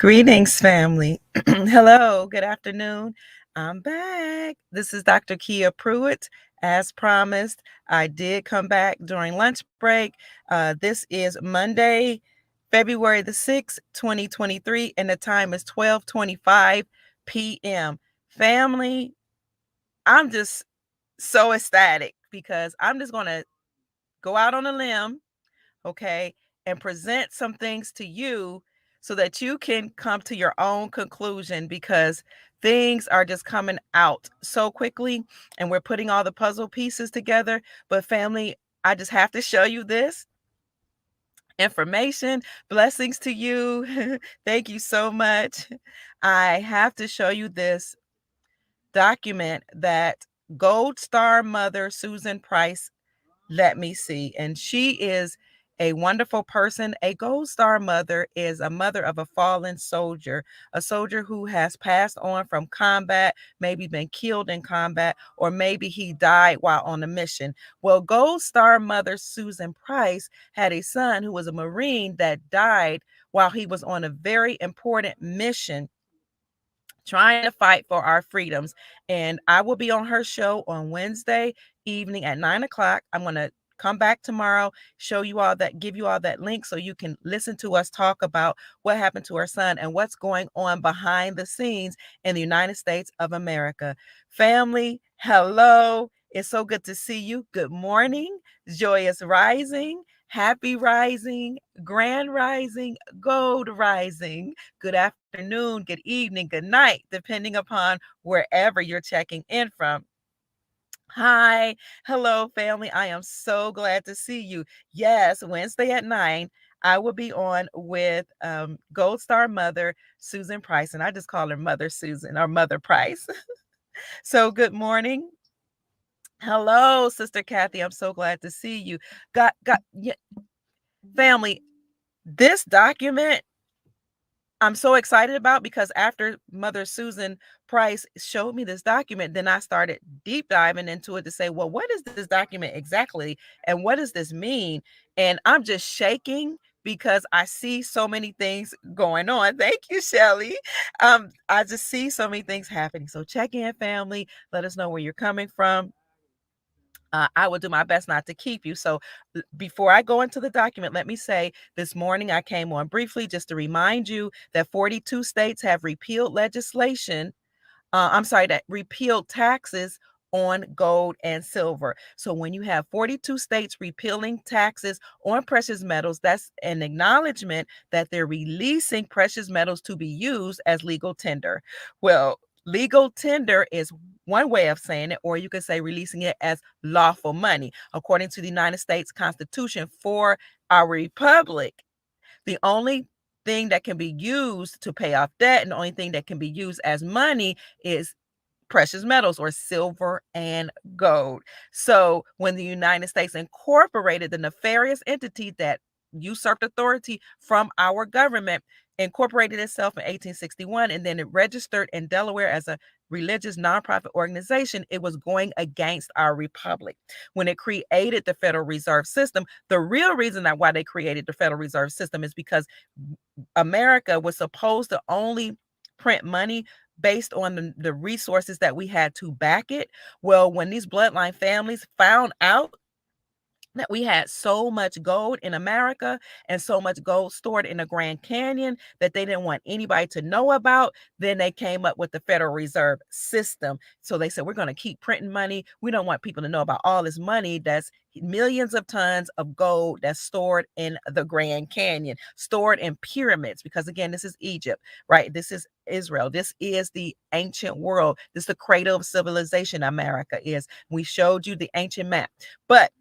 Greetings, family. Hello, good afternoon. I'm back. This is Dr. Kia Pruitt. As promised, I did come back during lunch break. This is Monday, February the 6th, 2023, and the time is 12:25 p.m. Family, I'm just so ecstatic because I'm just going to go out on a limb, okay, and present some things to you so that you can come to your own conclusion because things are just coming out so quickly and we're putting all the puzzle pieces together. But family, I just have to show you this information. Blessings to you. Thank you so much. I have to show you this document that Gold Star mother Susan Price let me see. And she is a wonderful person. A Gold Star mother is a mother of a fallen soldier, a soldier who has passed on from combat, maybe been killed in combat, or maybe he died while on a mission. Well, Gold Star mother Susan Price had a son who was a Marine that died while he was on a very important mission trying to fight for our freedoms. And I will be on her show on Wednesday evening at 9 o'clock. I'm going to come back tomorrow, show you all that, give you all that link so you can listen to us talk about what happened to her son and what's going on behind the scenes in the United States of America. Family, hello. It's so good to see you. Good morning. Joyous rising. Happy rising. Grand rising. Gold rising. Good afternoon, good evening, good night, depending upon wherever you're checking in from. Hi, hello, family. I am so glad to see you. Yes, Wednesday at 9, I will be on with Gold Star Mother Susan Price, and I just call her Mother Susan or Mother Price. So, good morning. Hello, Sister Kathy. I'm so glad to see you. Yeah, family. This document I'm so excited about because after Mother Susan Price showed me this document, then I started deep diving into it to say, well, what is this document exactly? And what does this mean? And I'm just shaking because I see so many things going on. Thank you, Shelly. I just see so many things happening. So check in, family. Let us know where you're coming from. I will do my best not to keep you. So before I go into the document, let me say this morning I came on briefly just to remind you that 42 states have repealed legislation. That repealed taxes on gold and silver. So when you have 42 states repealing taxes on precious metals, that's an acknowledgement that they're releasing precious metals to be used as legal tender. Well, legal tender is one way of saying it, or you could say releasing it as lawful money. According to the United States Constitution for our republic, the only thing that can be used to pay off debt and the only thing that can be used as money is precious metals or silver and gold. So when the United States incorporated the nefarious entity that usurped authority from our government, incorporated itself in 1861, and then it registered in Delaware as a religious nonprofit organization, it was going against our republic. When it created the Federal Reserve System, the real reason that why they created the Federal Reserve System is because America was supposed to only print money based on the resources that we had to back it. Well, when these bloodline families found out that we had so much gold in America and so much gold stored in the Grand Canyon that they didn't want anybody to know about, then they came up with the Federal Reserve System. So they said, we're going to keep printing money. We don't want people to know about all this money that's millions of tons of gold that's stored in the Grand Canyon, stored in pyramids, because again, this is Egypt, right? This is Israel. This is the ancient world. This is the cradle of civilization, America is. We showed you the ancient map. But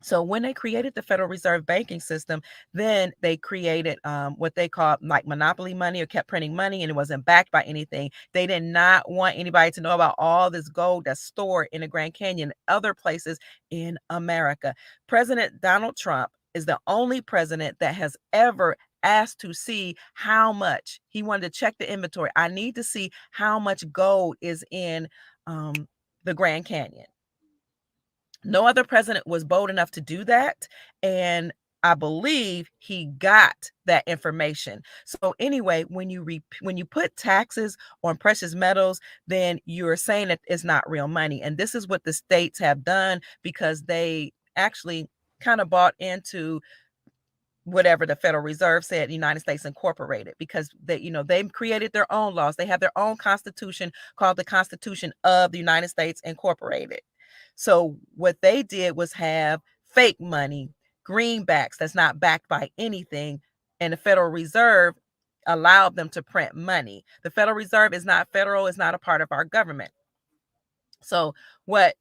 so when they created the Federal Reserve banking system, then they created what they call like monopoly money, or kept printing money, and it wasn't backed by anything. They did not want anybody to know about all this gold that's stored in the Grand Canyon and other places in America. President Donald Trump is the only president that has ever asked to see how much. He wanted to check the inventory. I need to see how much gold is in the Grand Canyon. No other president was bold enough to do that. And I believe he got that information. So anyway, when you put taxes on precious metals, then you're saying that it's not real money. And this is what the states have done, because they actually kind of bought into whatever the Federal Reserve said, United States Incorporated, because they've created their own laws. They have their own constitution called the Constitution of the United States Incorporated. So what they did was have fake money, greenbacks that's not backed by anything, and the Federal Reserve allowed them to print money. The Federal Reserve is not federal, is not a part of our government. So what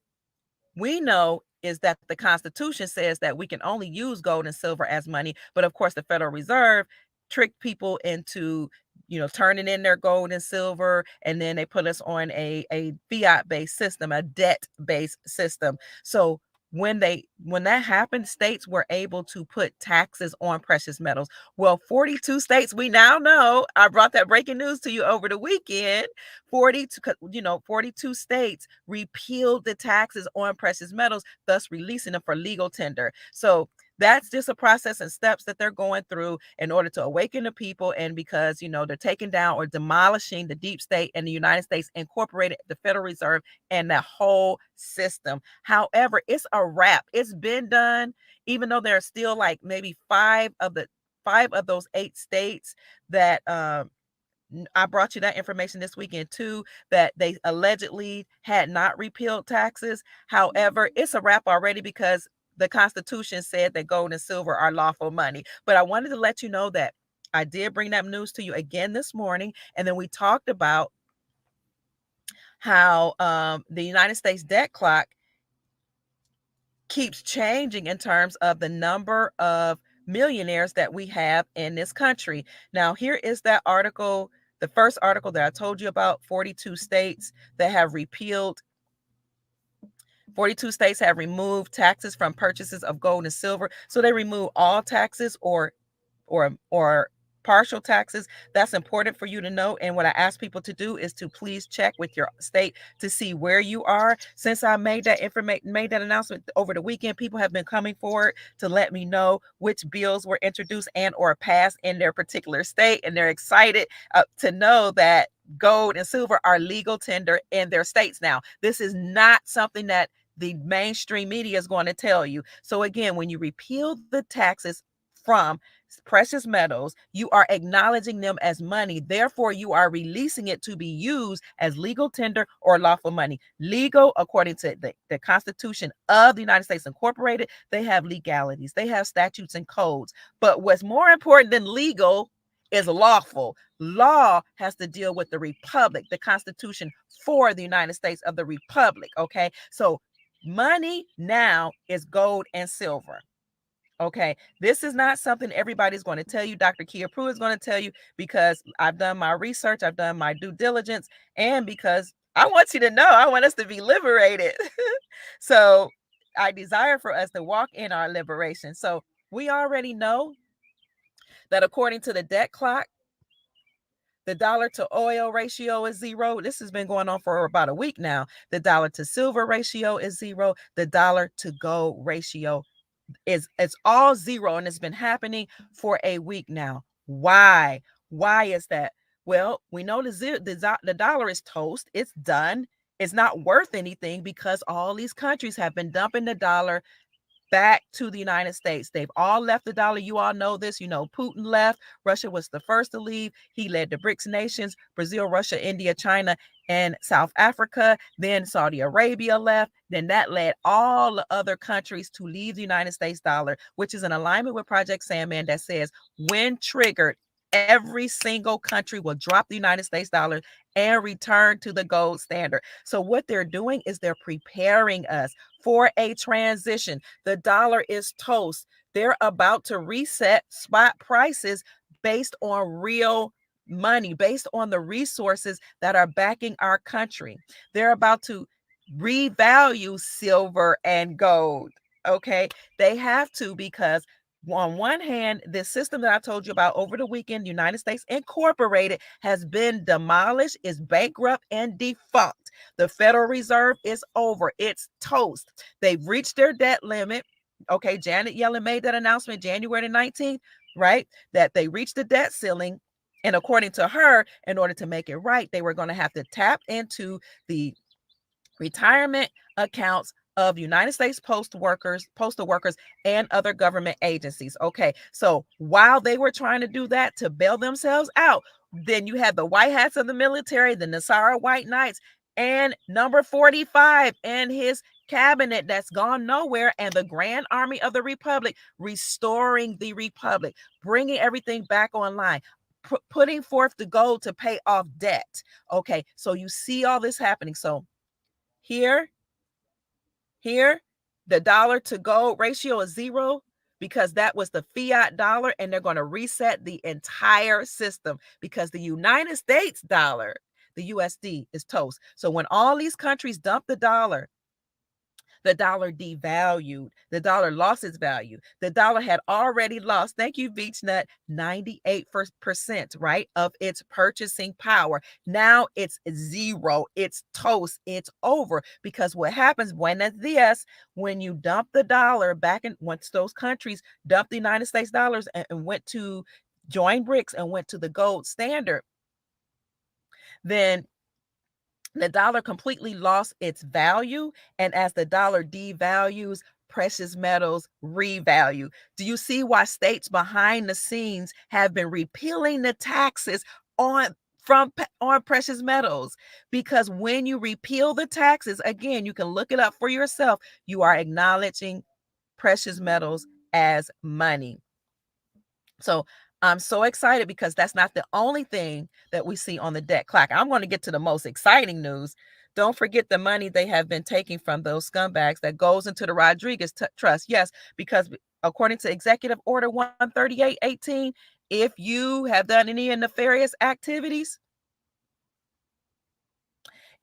we know is that the Constitution says that we can only use gold and silver as money, but of course the Federal Reserve tricked people into turning in their gold and silver, and then they put us on a fiat-based system, a debt-based system. So when that happened, states were able to put taxes on precious metals. Well, 42 states, we now know, I brought that breaking news to you over the weekend. 42 states repealed the taxes on precious metals, thus releasing them for legal tender. So that's just a process and steps that they're going through in order to awaken the people. And because, they're taking down or demolishing the deep state and the United States Incorporated, the Federal Reserve, and the whole system. However, it's a wrap. It's been done, even though there are still like maybe five of those 8 states that I brought you that information this weekend too, that they allegedly had not repealed taxes. However, it's a wrap already, because the Constitution said that gold and silver are lawful money. But I wanted to let you know that I did bring that news to you again this morning. And then we talked about how the United States debt clock keeps changing in terms of the number of millionaires that we have in this country. Now, here is that article, the first article that I told you about. 42 states that have repealed 42 states have removed taxes from purchases of gold and silver. So they remove all taxes or partial taxes. That's important for you to know. And what I ask people to do is to please check with your state to see where you are. Since I made that announcement over the weekend, people have been coming forward to let me know which bills were introduced and or passed in their particular state, and they're excited to know that gold and silver are legal tender in their states now. This is not something that the mainstream media is going to tell you. So again, when you repeal the taxes from precious metals, you are acknowledging them as money. Therefore, you are releasing it to be used as legal tender or lawful money. Legal, according to the Constitution of the United States Incorporated, they have legalities, they have statutes and codes. But what's more important than legal is lawful. Law has to deal with the republic, the Constitution for the United States of the Republic. Okay, so money now is gold and silver. Okay, this is not something everybody's going to tell you. Dr. Kia Pruitt is going to tell you, because I've done my research, I've done my due diligence, and because I want you to know, I want us to be liberated. So I desire for us to walk in our liberation. So we already know that according to the debt clock, the dollar to oil ratio is 0. This has been going on for about a week now. The dollar to silver ratio is 0. The dollar to gold ratio it's all 0, and it's been happening for a week now. Why is that? Well, we know the dollar is toast. It's done. It's not worth anything, because all these countries have been dumping the dollar back to the United States. They've all left the dollar. You all know this. Putin left. Russia was the first to leave. He led the BRICS nations: Brazil, Russia, India, China, and South Africa. Then Saudi Arabia left. Then that led all the other countries to leave the United States dollar, which is in alignment with Project Sandman, that says when triggered, every single country will drop the United States dollar and return to the gold standard. So what they're doing is they're preparing us for a transition. The dollar is toast. They're about to reset spot prices based on real money, based on the resources that are backing our country. They're about to revalue silver and gold. Okay, they have to, because on one hand, this system that I told you about over the weekend, United States Incorporated, has been demolished, is bankrupt, and defunct. The Federal Reserve is over. It's toast. They've reached their debt limit. Okay, Janet Yellen made that announcement January the 19th, right? That they reached the debt ceiling. And according to her, in order to make it right, they were going to have to tap into the retirement accounts of United States postal workers, and other government agencies. Okay, so while they were trying to do that to bail themselves out, then you had the white hats of the military, the Nasara White Knights, and number 45 and his cabinet that's gone nowhere, and the Grand Army of the Republic restoring the Republic, bringing everything back online, putting forth the gold to pay off debt. Okay, so you see all this happening. So here, here, the dollar to gold ratio is 0 because that was the fiat dollar, and they're going to reset the entire system because the United States dollar, the USD, is toast. So when all these countries dump the dollar devalued. The dollar lost its value. The dollar had already lost, thank you, Beechnut, 98%, right, of its purchasing power. Now it's 0. It's toast. It's over. Because what happens, buenos dias, when you dump the dollar back in, once those countries dumped the United States dollars and went to join BRICS and went to the gold standard, then the dollar completely lost its value. And as the dollar devalues, precious metals revalue. Do you see why states behind the scenes have been repealing the taxes on precious metals? Because when you repeal the taxes, again, you can look it up for yourself, you are acknowledging precious metals as money. So I'm so excited because that's not the only thing that we see on the debt clock. I'm going to get to the most exciting news. Don't forget the money they have been taking from those scumbags that goes into the Rodriguez Trust. Yes, because according to Executive Order 138/18, if you have done any nefarious activities,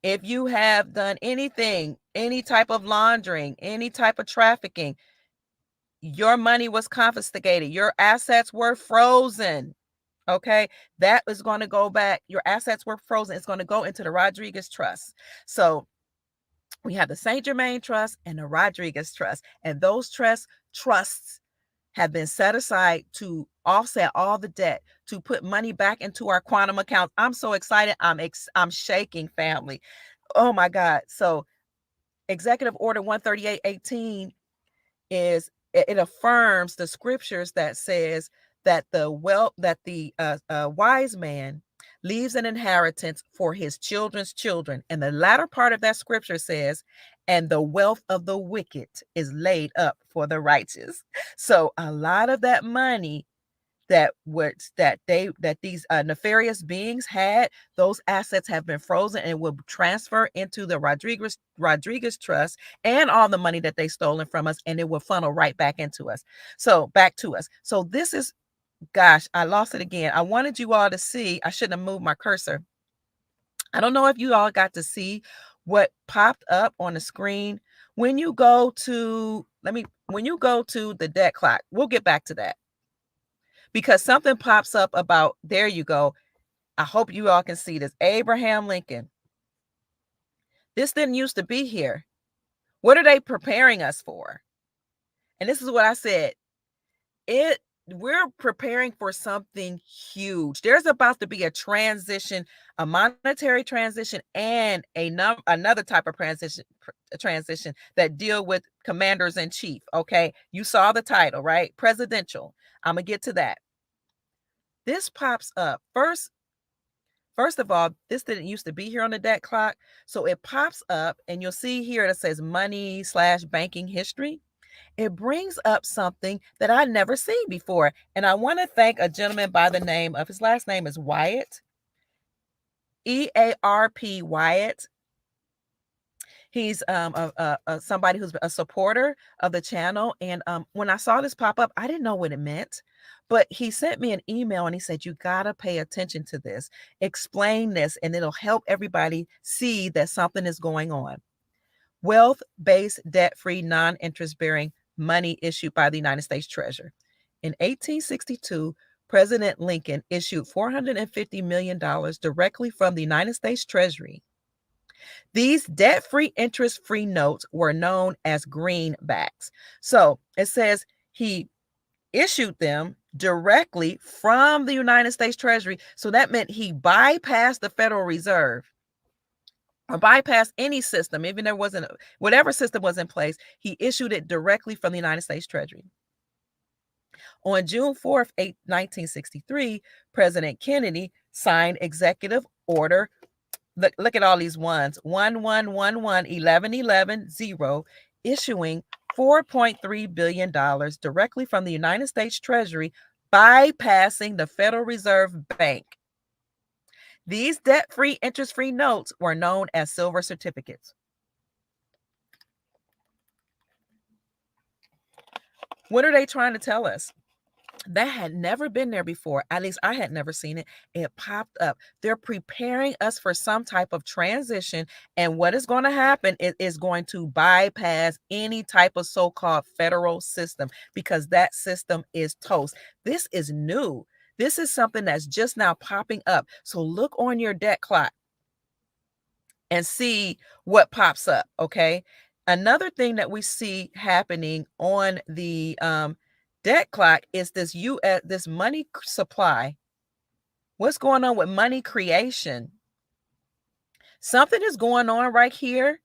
if you have done anything, any type of laundering, any type of trafficking, your money was confiscated. Your assets were frozen. Okay, that is going to go back. Your assets were frozen. It's going to go into the Rodriguez Trust. So we have the St. Germain Trust and the Rodriguez Trust, and those trusts have been set aside to offset all the debt, to put money back into our quantum accounts. I'm so excited. I'm shaking, family. Oh my God. So Executive Order 138/18 is, it affirms the scriptures that says that the wise man leaves an inheritance for his children's children, and the latter part of that scripture says, and the wealth of the wicked is laid up for the righteous. So a lot of that money that these nefarious beings had, those assets have been frozen and will transfer into the Rodriguez Trust, and all the money that they stolen from us, and it will funnel right back into us. So back to us. So this is, gosh, I lost it again. I wanted you all to see. I shouldn't have moved my cursor. I don't know if you all got to see what popped up on the screen when you go to the debt clock. We'll get back to that, because something pops up about, there you go. I hope you all can see this. Abraham Lincoln. This didn't used to be here. What are they preparing us for? And this is what I said. We're preparing for something huge. There's about to be a transition, a monetary transition, and another type of transition that deal with commanders in chief. Okay, you saw the title, right? Presidential. I'm gonna get to that. This pops up first. First of all, this didn't used to be here on the debt clock. So it pops up, and you'll see here that says money/banking history. It brings up something that I'd never seen before. And I want to thank a gentleman by the name of, his last name is Wyatt, EARP Wyatt. He's somebody who's a supporter of the channel. And when I saw this pop up, I didn't know what it meant. But he sent me an email and he said, you got to pay attention to this. Explain this, and it'll help everybody see that something is going on. Wealth-based, debt-free, non-interest-bearing money issued by the United States Treasury. In 1862, President Lincoln issued $450 million directly from the United States Treasury These debt-free, interest-free notes were known as greenbacks. So it says he issued them directly from the United States Treasury. So that meant he bypassed the Federal Reserve or bypassed any system, even there wasn't whatever system was in place. He issued it directly from the United States Treasury. On June 4th, 1963, President Kennedy signed Executive Order. Look at all these ones. 1111 1111 0, issuing $4.3 billion directly from the United States Treasury, bypassing the Federal Reserve Bank. These debt-free, interest-free notes were known as silver certificates. What are they trying to tell us? That had never been there before. At least I had never seen it. It popped up. They're preparing us for some type of transition. And what is going to happen is going to bypass any type of so-called federal system, because that system is toast. This is new. This is something that's just now popping up. So look on your debt clock and see what pops up. Okay. Another thing that we see happening on the debt clock is this money supply. What's going on with money creation? Something is going on right here.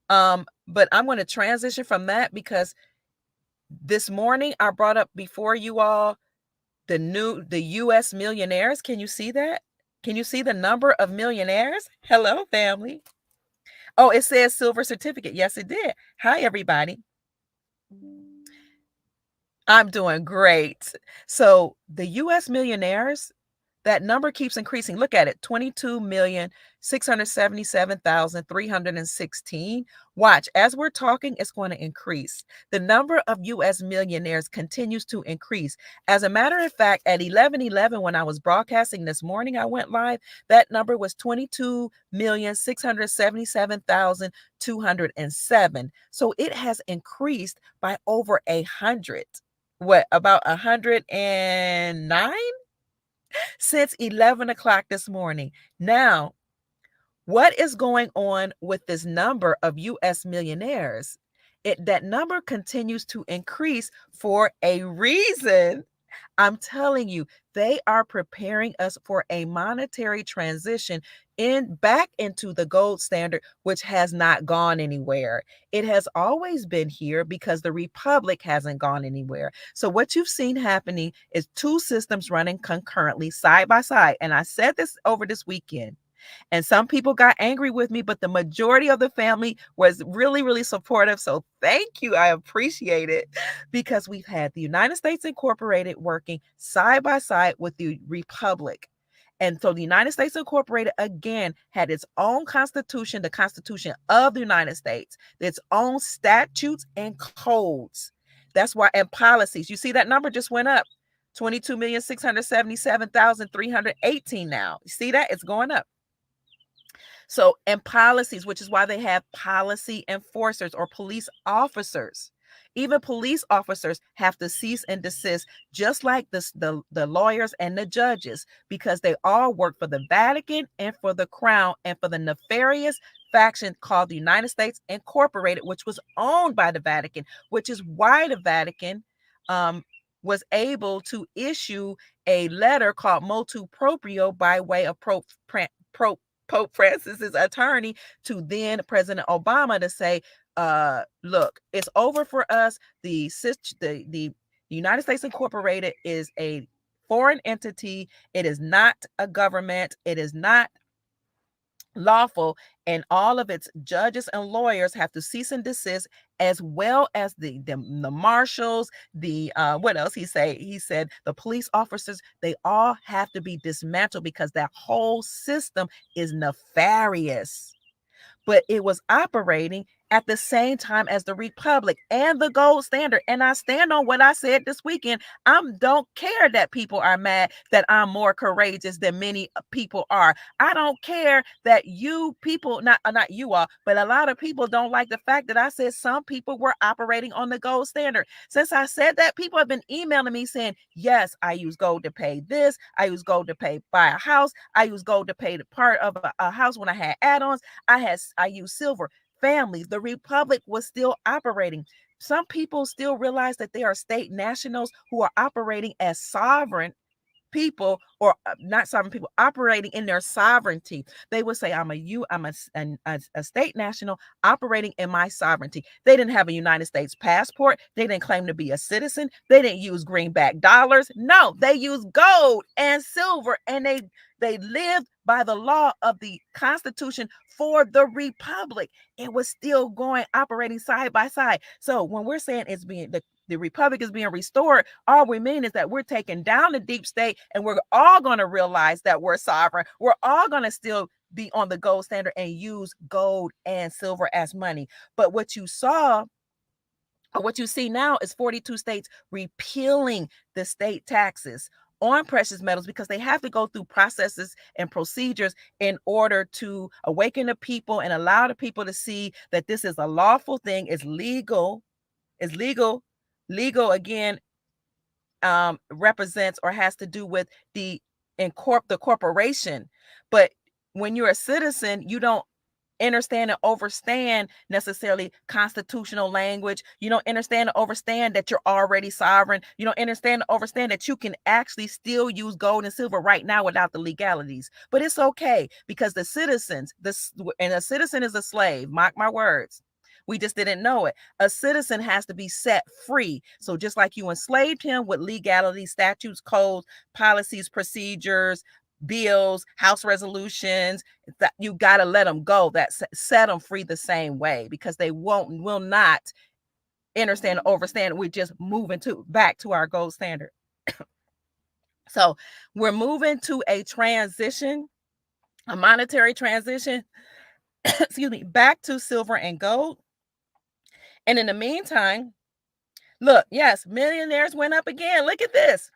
But I'm going to transition from that, because this morning I brought up before you all the US millionaires. Can you see that? Can you see the number of millionaires? Hello, family. Oh, it says silver certificate. Yes, it did. Hi, everybody. I'm doing great. So the US millionaires, that number keeps increasing. Look at it, 22,677,316. Watch, as we're talking, it's going to increase. The number of US millionaires continues to increase. As a matter of fact, at 11:11, when I was broadcasting this morning, I went live, that number was 22,677,207. So it has increased by over 100. What, about 109? Since 11 o'clock this morning. Now, what is going on with this number of US millionaires? That number continues to increase for a reason. I'm telling you, they are preparing us for a monetary transition back into the gold standard, which has not gone anywhere. It has always been here because the republic hasn't gone anywhere. So what you've seen happening is two systems running concurrently, side by side. And I said this over this weekend. And some people got angry with me, but the majority of the family was really, really supportive. So thank you. I appreciate it, because we've had the United States Incorporated working side by side with the Republic. And so the United States Incorporated, again, had its own constitution, the Constitution of the United States, its own statutes and codes. That's why, and policies. You see that number just went up, 22,677,318 now. You see that? It's going up. So, and policies, which is why they have policy enforcers or police officers. Even police officers have to cease and desist, just like the lawyers and the judges, because they all work for the Vatican and for the crown and for the nefarious faction called the United States Incorporated, which was owned by the Vatican, which is why the Vatican was able to issue a letter called motu proprio by way of Pope Francis's attorney to then President Obama to say, look, it's over for us. The United States Incorporated is a foreign entity. It is not a government. It is not lawful, and all of its judges and lawyers have to cease and desist, as well as the marshals, what else he said the police officers. They all have to be dismantled, because that whole system is nefarious. But it was operating at the same time as the Republic and the gold standard. And I stand on what I said this weekend. I don't care that people are mad that I'm more courageous than many people are. I don't care that you people, not you all, but a lot of people don't like the fact that I said some people were operating on the gold standard. Since I said that, people have been emailing me saying, yes, I use gold to pay this. I use gold to buy a house. I use gold to pay the part of a house when I had add-ons. I use silver. Families, the Republic was still operating. Some people still realize that they are state nationals who are operating as sovereign people, or not sovereign people, operating in their sovereignty. They would say, I'm a state national operating in my sovereignty. They didn't have a United States passport. They didn't claim to be a citizen. They didn't use greenback dollars. No, they used gold and silver, and they lived by the law of the Constitution for the Republic. It was still going, operating side by side. So when we're saying it's being the Republic is being restored, all we mean is that we're taking down the deep state, and we're all going to realize that we're sovereign. We're all going to still be on the gold standard and use gold and silver as money. But what you saw, or what you see now, is 42 states repealing the state taxes on precious metals, because they have to go through processes and procedures in order to awaken the people and allow the people to see that this is a lawful thing, it's legal. Legal again represents or has to do with the corporation. But when you're a citizen, you don't understand and overstand necessarily constitutional language. You don't understand and overstand that you're already sovereign. You don't understand and overstand that you can actually still use gold and silver right now without the legalities. But it's okay, because the citizens, and a citizen is a slave, mark my words. We just didn't know it. A citizen has to be set free. So just like you enslaved him with legality, statutes, codes, policies, procedures, bills, house resolutions, that you got to let them go. That set them free the same way, because they will not understand, overstand. We're just moving back to our gold standard. So we're moving to a transition, a monetary transition, excuse me, back to silver and gold. And in the meantime, look, yes, millionaires went up again. Look at this.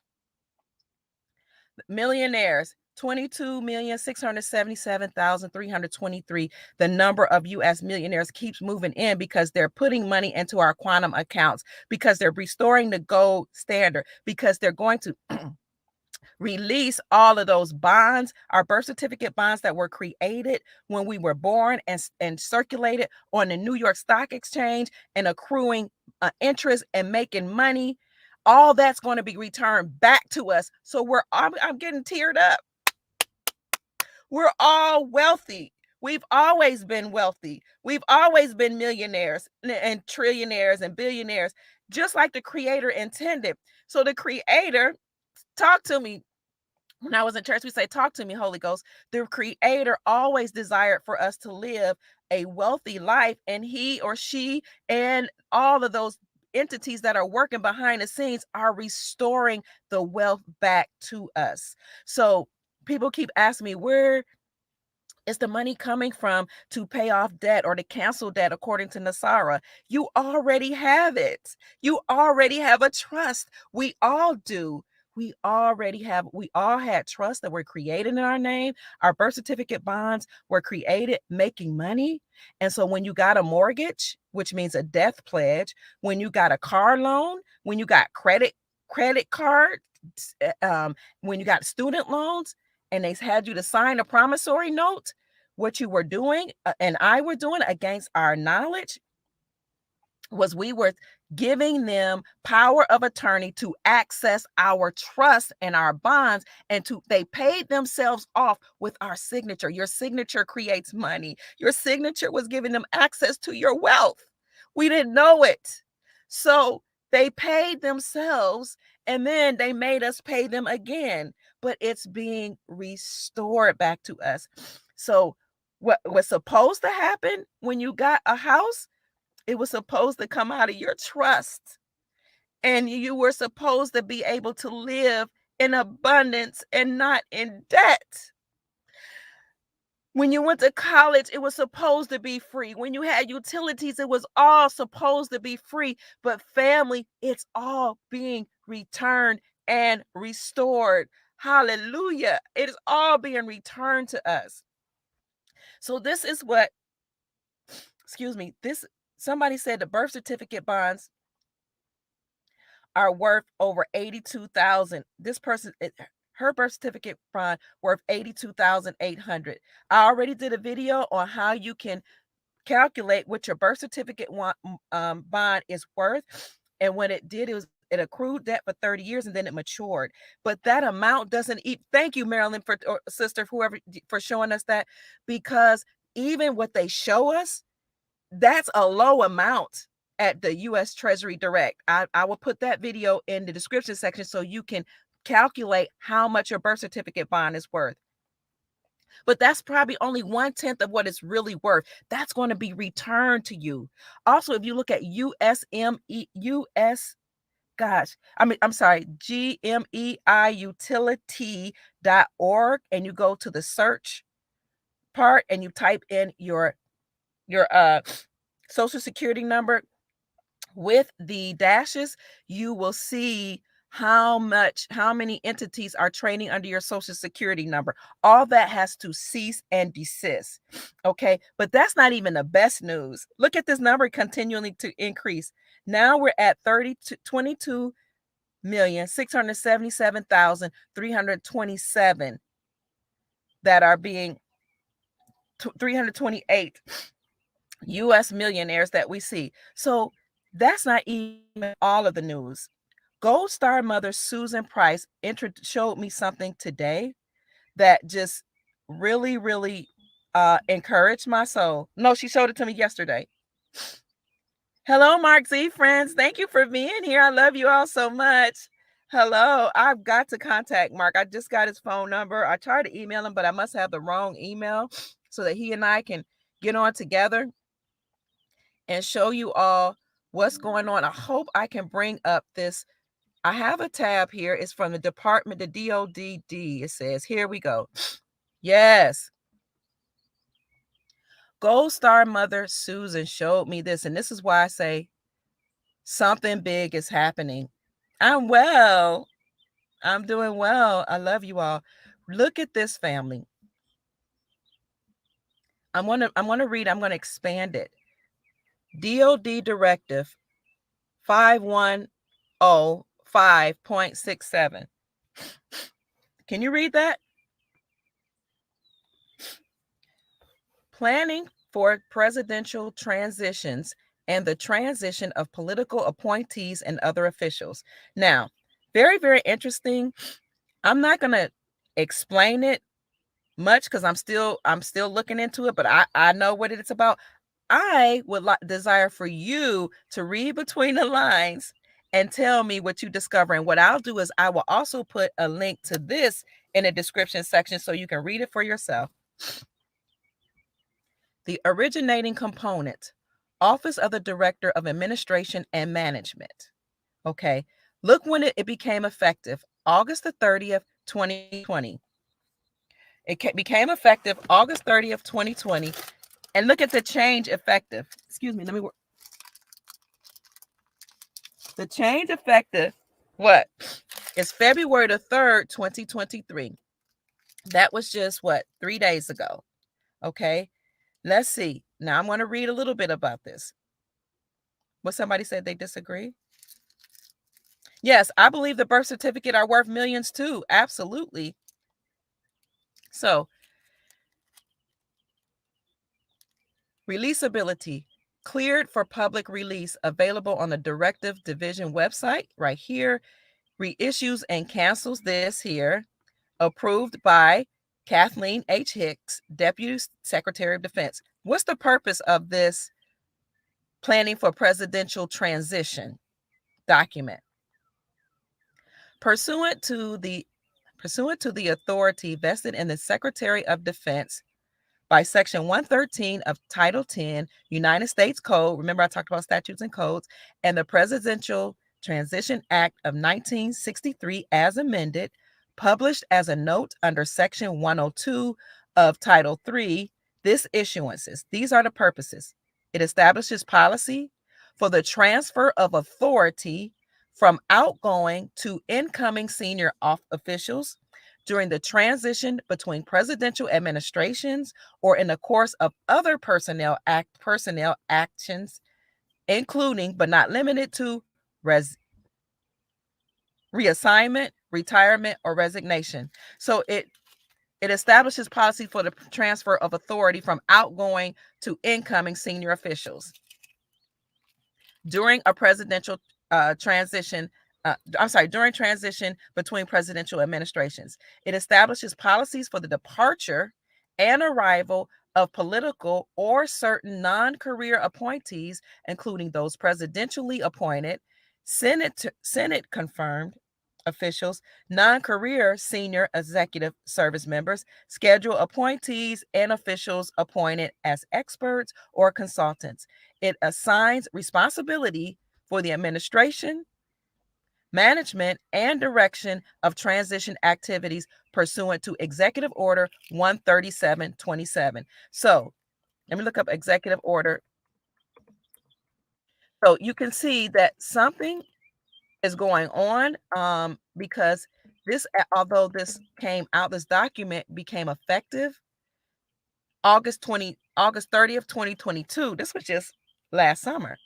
Millionaires, 22,677,323. The number of U.S. millionaires keeps moving in, because they're putting money into our quantum accounts, because they're restoring the gold standard, because they're going to release all of those bonds, our birth certificate bonds that were created when we were born and circulated on the New York Stock Exchange and accruing interest and making money. All that's going to be returned back to us. So I'm getting teared up. We're all wealthy. We've always been wealthy. We've always been millionaires and trillionaires and billionaires, just like the Creator intended. So the Creator, talk to me. When I was in church, we say, talk to me, Holy Ghost. The Creator always desired for us to live a wealthy life, and he or she and all of those entities that are working behind the scenes are restoring the wealth back to us. So people keep asking me, where is the money coming from to pay off debt or to cancel debt according to Nasara? You already have it. You already have a trust. We all do. We all had trusts that were created in our name. Our birth certificate bonds were created making money. And so when you got a mortgage, which means a death pledge, when you got a car loan, when you got credit card, when you got student loans, and they had you to sign a promissory note, what you were doing and I were doing against our knowledge was we were giving them power of attorney to access our trust and our bonds, and they paid themselves off with our signature. Your signature creates money. Your signature was giving them access to your wealth. We didn't know it. So they paid themselves, and then they made us pay them again, but it's being restored back to us. So what was supposed to happen when you got a house, it was supposed to come out of your trust. And you were supposed to be able to live in abundance and not in debt. When you went to college, it was supposed to be free. When you had utilities, it was all supposed to be free. But family, it's all being returned and restored. Hallelujah. It is all being returned to us. So this is what, excuse me, this somebody said the birth certificate bonds are worth over 82,000. This person, her birth certificate bond worth 82,800. I already did a video on how you can calculate what your birth certificate bond is worth. And when it did, it accrued debt for 30 years and then it matured. But that amount doesn't thank you, Marilyn, for or sister, whoever, for showing us that, because even what they show us, that's a low amount at the U.S. Treasury Direct. I will put that video in the description section so you can calculate how much your birth certificate bond is worth. But that's probably only 1/10 of what it's really worth. That's going to be returned to you. Also, if you look at GMEIutility.org, and you go to the search part and you type in your social security number with the dashes, you will see how many entities are trading under your social security number. All that has to cease and desist. Okay, but that's not even the best news. Look at this number continuing to increase. Now we're at 22,677,327 that are being 328 U.S. millionaires that we see. So that's not even all of the news. Gold Star mother Susan Price showed me something today that just really, really encouraged my soul. No, she showed it to me yesterday. Hello, Mark Z friends. Thank you for being here. I love you all so much. Hello. I've got to contact Mark. I just got his phone number. I tried to email him, but I must have the wrong email so that he and I can get on together and show you all what's going on. I hope I can bring up this. I have a tab here. It's from the department, the DODD. It says, here we go. Yes. Gold Star mother Susan showed me this, and this is why I say something big is happening. I'm well. I'm doing well. I love you all. Look at this, family. I'm going to read. I'm going to expand it. DOD Directive 5105.67. Can you read that? Planning for presidential transitions and the transition of political appointees and other officials. Now, very, very interesting. I'm not going to explain it much because I'm still looking into it, but I know what it's about. I would desire for you to read between the lines and tell me what you discover. And what I'll do is I will also put a link to this in the description section so you can read it for yourself. The originating component, Office of the Director of Administration and Management. Okay, look when it became effective, August the 30th, 2020. It became effective August 30th, 2020. And look at the change effective. Excuse me, let me work. The change effective, what? Is February the 3rd, 2023. That was just what? 3 days ago. Okay, let's see. Now I'm going to read a little bit about this. What somebody said they disagree? Yes, I believe the birth certificate are worth millions too. Absolutely. So, releasability, cleared for public release, available on the Directive Division website right here. Reissues and cancels this here. Approved by Kathleen H. Hicks, Deputy Secretary of Defense. What's the purpose of this planning for presidential transition document? Pursuant to the authority vested in the Secretary of Defense by Section 113 of Title 10, United States Code, remember I talked about statutes and codes, and the Presidential Transition Act of 1963 as amended, published as a note under Section 102 of Title III, these are the purposes. It establishes policy for the transfer of authority from outgoing to incoming senior officials during the transition between presidential administrations or in the course of other personnel actions, including but not limited to reassignment, retirement, or resignation. So it establishes policy for the transfer of authority from outgoing to incoming senior officials during a presidential transition. During transition between presidential administrations. It establishes policies for the departure and arrival of political or certain non-career appointees, including those presidentially appointed, Senate confirmed officials, non-career senior executive service members, scheduled appointees, and officials appointed as experts or consultants. It assigns responsibility for the administration, management, and direction of transition activities pursuant to Executive Order 13727. So, let me look up Executive Order. So, you can see that something is going on because although this document became effective August 30th, 2022. This was just last summer.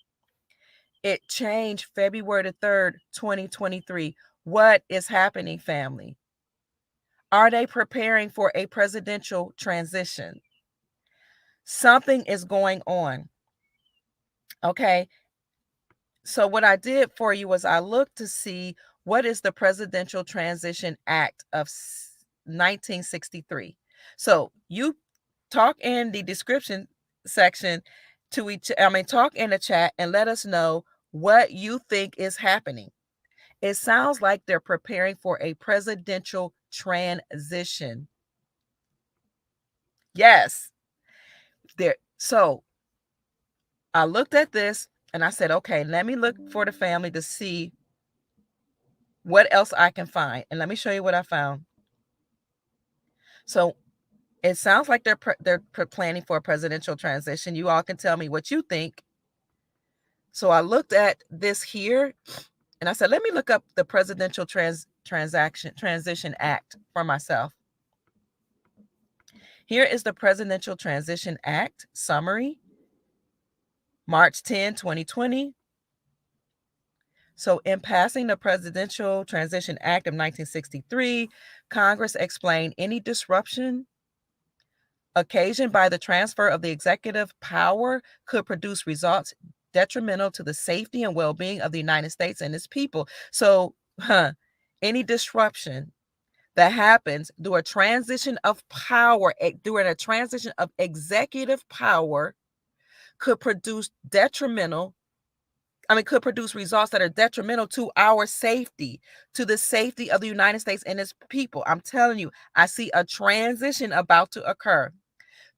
It changed February the 3rd, 2023. What is happening, family? Are they preparing for a presidential transition? Something is going on. Okay. So what I did for you was I looked to see what is the Presidential Transition Act of 1963. So you talk in the description section talk in the chat and let us know what you think is happening. It sounds like they're preparing for a presidential transition. Yes. So I looked at this and I said, okay, let me look for the family to see what else I can find. And let me show you what I found. So it sounds like they're planning for a presidential transition. You all can tell me what you think. So I looked at this here and I said, let me look up the Presidential Transition Act for myself. Here is the Presidential Transition Act summary, March 10, 2020. So in passing the Presidential Transition Act of 1963, Congress explained any disruption occasioned by the transfer of the executive power could produce results detrimental to the safety and well-being of the United States and its people. So any disruption that happens during a transition of power, during a transition of executive power, could produce results that are detrimental to our safety, to the safety of the United States and its people. I'm telling you, I see a transition about to occur.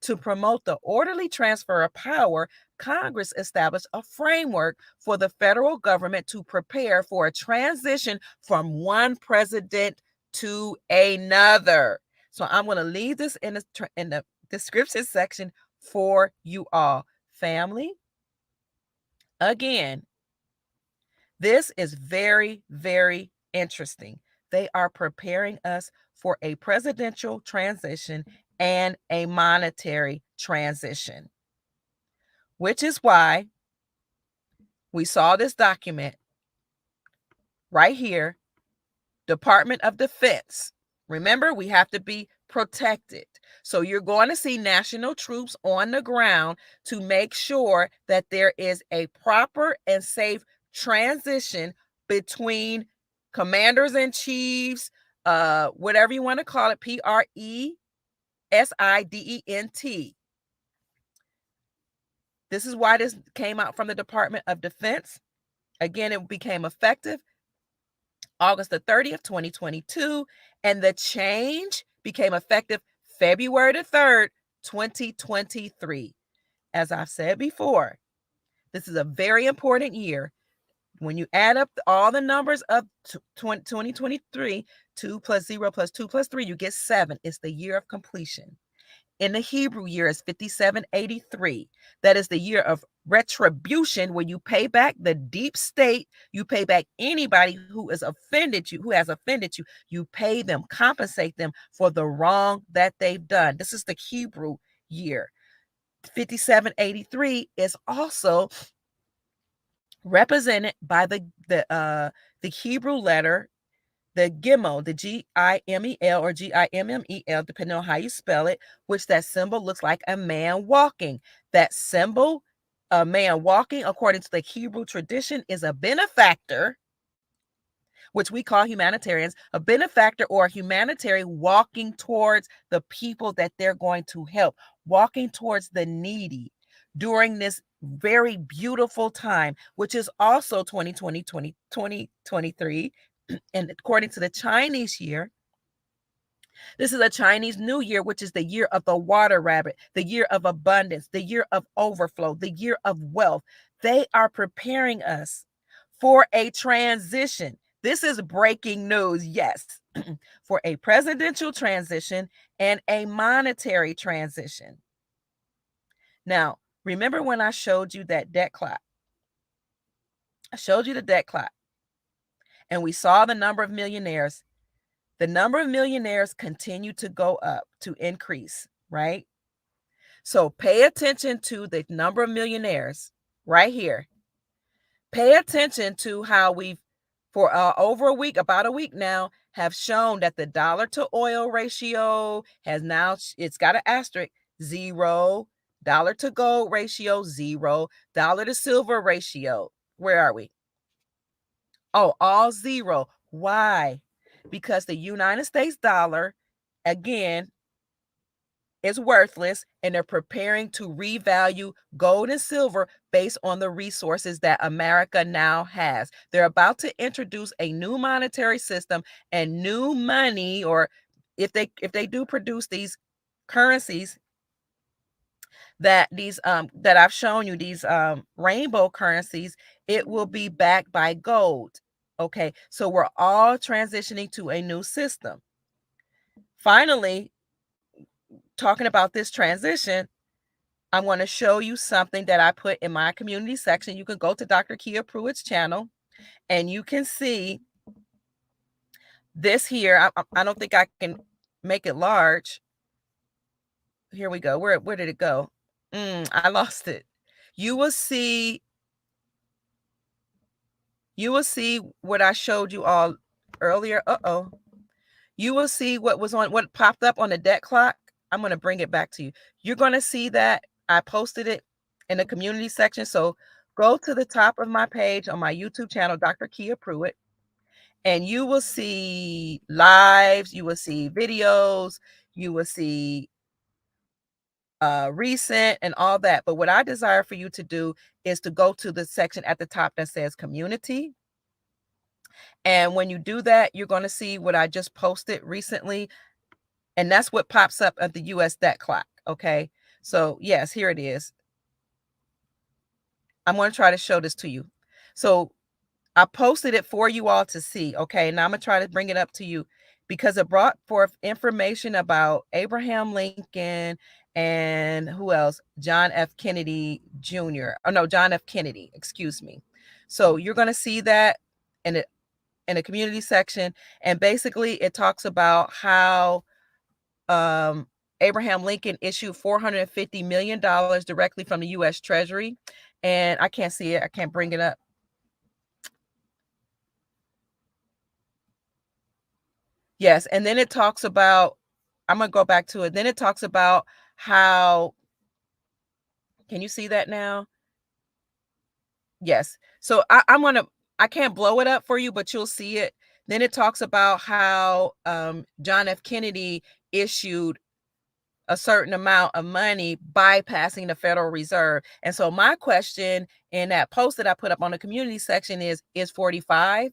To promote the orderly transfer of power, Congress established a framework for the federal government to prepare for a transition from one president to another. So I'm going to leave this in the description section for you all. Family, again, this is very, very interesting. They are preparing us for a presidential transition and a monetary transition, which is why we saw this document right here, Department of Defense. Remember, we have to be protected. So you're going to see national troops on the ground to make sure that there is a proper and safe transition between commanders and chiefs, whatever you want to call it, President. This is why this came out from the Department of Defense. Again, it became effective August the 30th, 2022, and the change became effective February the 3rd, 2023. As I've said before, this is a very important year. When you add up all the numbers of 2023, 2 plus 0 plus 2 plus 3, you get 7. It's the year of completion. in the Hebrew year is 5783. That is the year of retribution, where you pay back the deep state, you pay back anybody who has offended you, you pay them, compensate them for the wrong that they've done. This is the Hebrew year. 5783 is also represented by the Hebrew letter, the Gimel, the Gimel or Gimmel, depending on how you spell it, which that symbol looks like a man walking. That symbol, a man walking, according to the Hebrew tradition, is a benefactor, which we call humanitarians, a benefactor or a humanitarian walking towards the people that they're going to help, walking towards the needy during this very beautiful time, which is also 2023. And according to the Chinese year, this is a Chinese New Year, which is the year of the water rabbit, the year of abundance, the year of overflow, the year of wealth. They are preparing us for a transition. This is breaking news, yes, for a presidential transition and a monetary transition. Now, remember when I showed you that debt clock? I showed you the debt clock, and we saw the number of millionaires. The number of millionaires continue to go up, to increase, right? So pay attention to the number of millionaires right here. Pay attention to how we've, for over a week, about a week now, have shown that the dollar to oil ratio has now, it's got an asterisk, 0. Dollar to gold ratio, 0. Dollar to silver ratio, where are we? Oh, all 0. Why? Because the United States dollar, again, is worthless, and they're preparing to revalue gold and silver based on the resources that America now has. They're about to introduce a new monetary system and new money, or if they do produce these currencies that I've shown you, these rainbow currencies, it will be backed by gold. Okay, so we're all transitioning to a new system. Finally, talking about this transition, I want to show you something that I put in my community section. You can go to Dr. Kia Pruitt's channel and you can see this here. I don't think I can make it large. Here we go. Where did it go? I lost it. You will see what I showed you all earlier. You will see what popped up on the debt clock. I'm going to bring it back to you. You're going to see that I posted it in the community section. So go to the top of my page on my YouTube channel, Dr. Kia Pruitt, and you will see lives, you will see videos, you will see recent and all that. But what I desire for you to do is to go to the section at the top that says community. And when you do that, you're going to see what I just posted recently. And that's what pops up at the US debt clock. Okay. So yes, here it is. I'm going to try to show this to you. So I posted it for you all to see. Okay. Now I'm going to try to bring it up to you because it brought forth information about Abraham Lincoln and who else? John F. Kennedy Jr. Oh, no, John F. Kennedy. Excuse me. So you're going to see that in the community section. And basically it talks about how Abraham Lincoln issued $450 million directly from the U.S. Treasury. And I can't see it. I can't bring it up. Yes. And then it talks about, I'm going to go back to it. Then it talks about how, can you see that now? Yes. So I can't blow it up for you, but you'll see it. Then it talks about how John F. Kennedy issued a certain amount of money bypassing the Federal Reserve. And so my question in that post that I put up on the community section is 45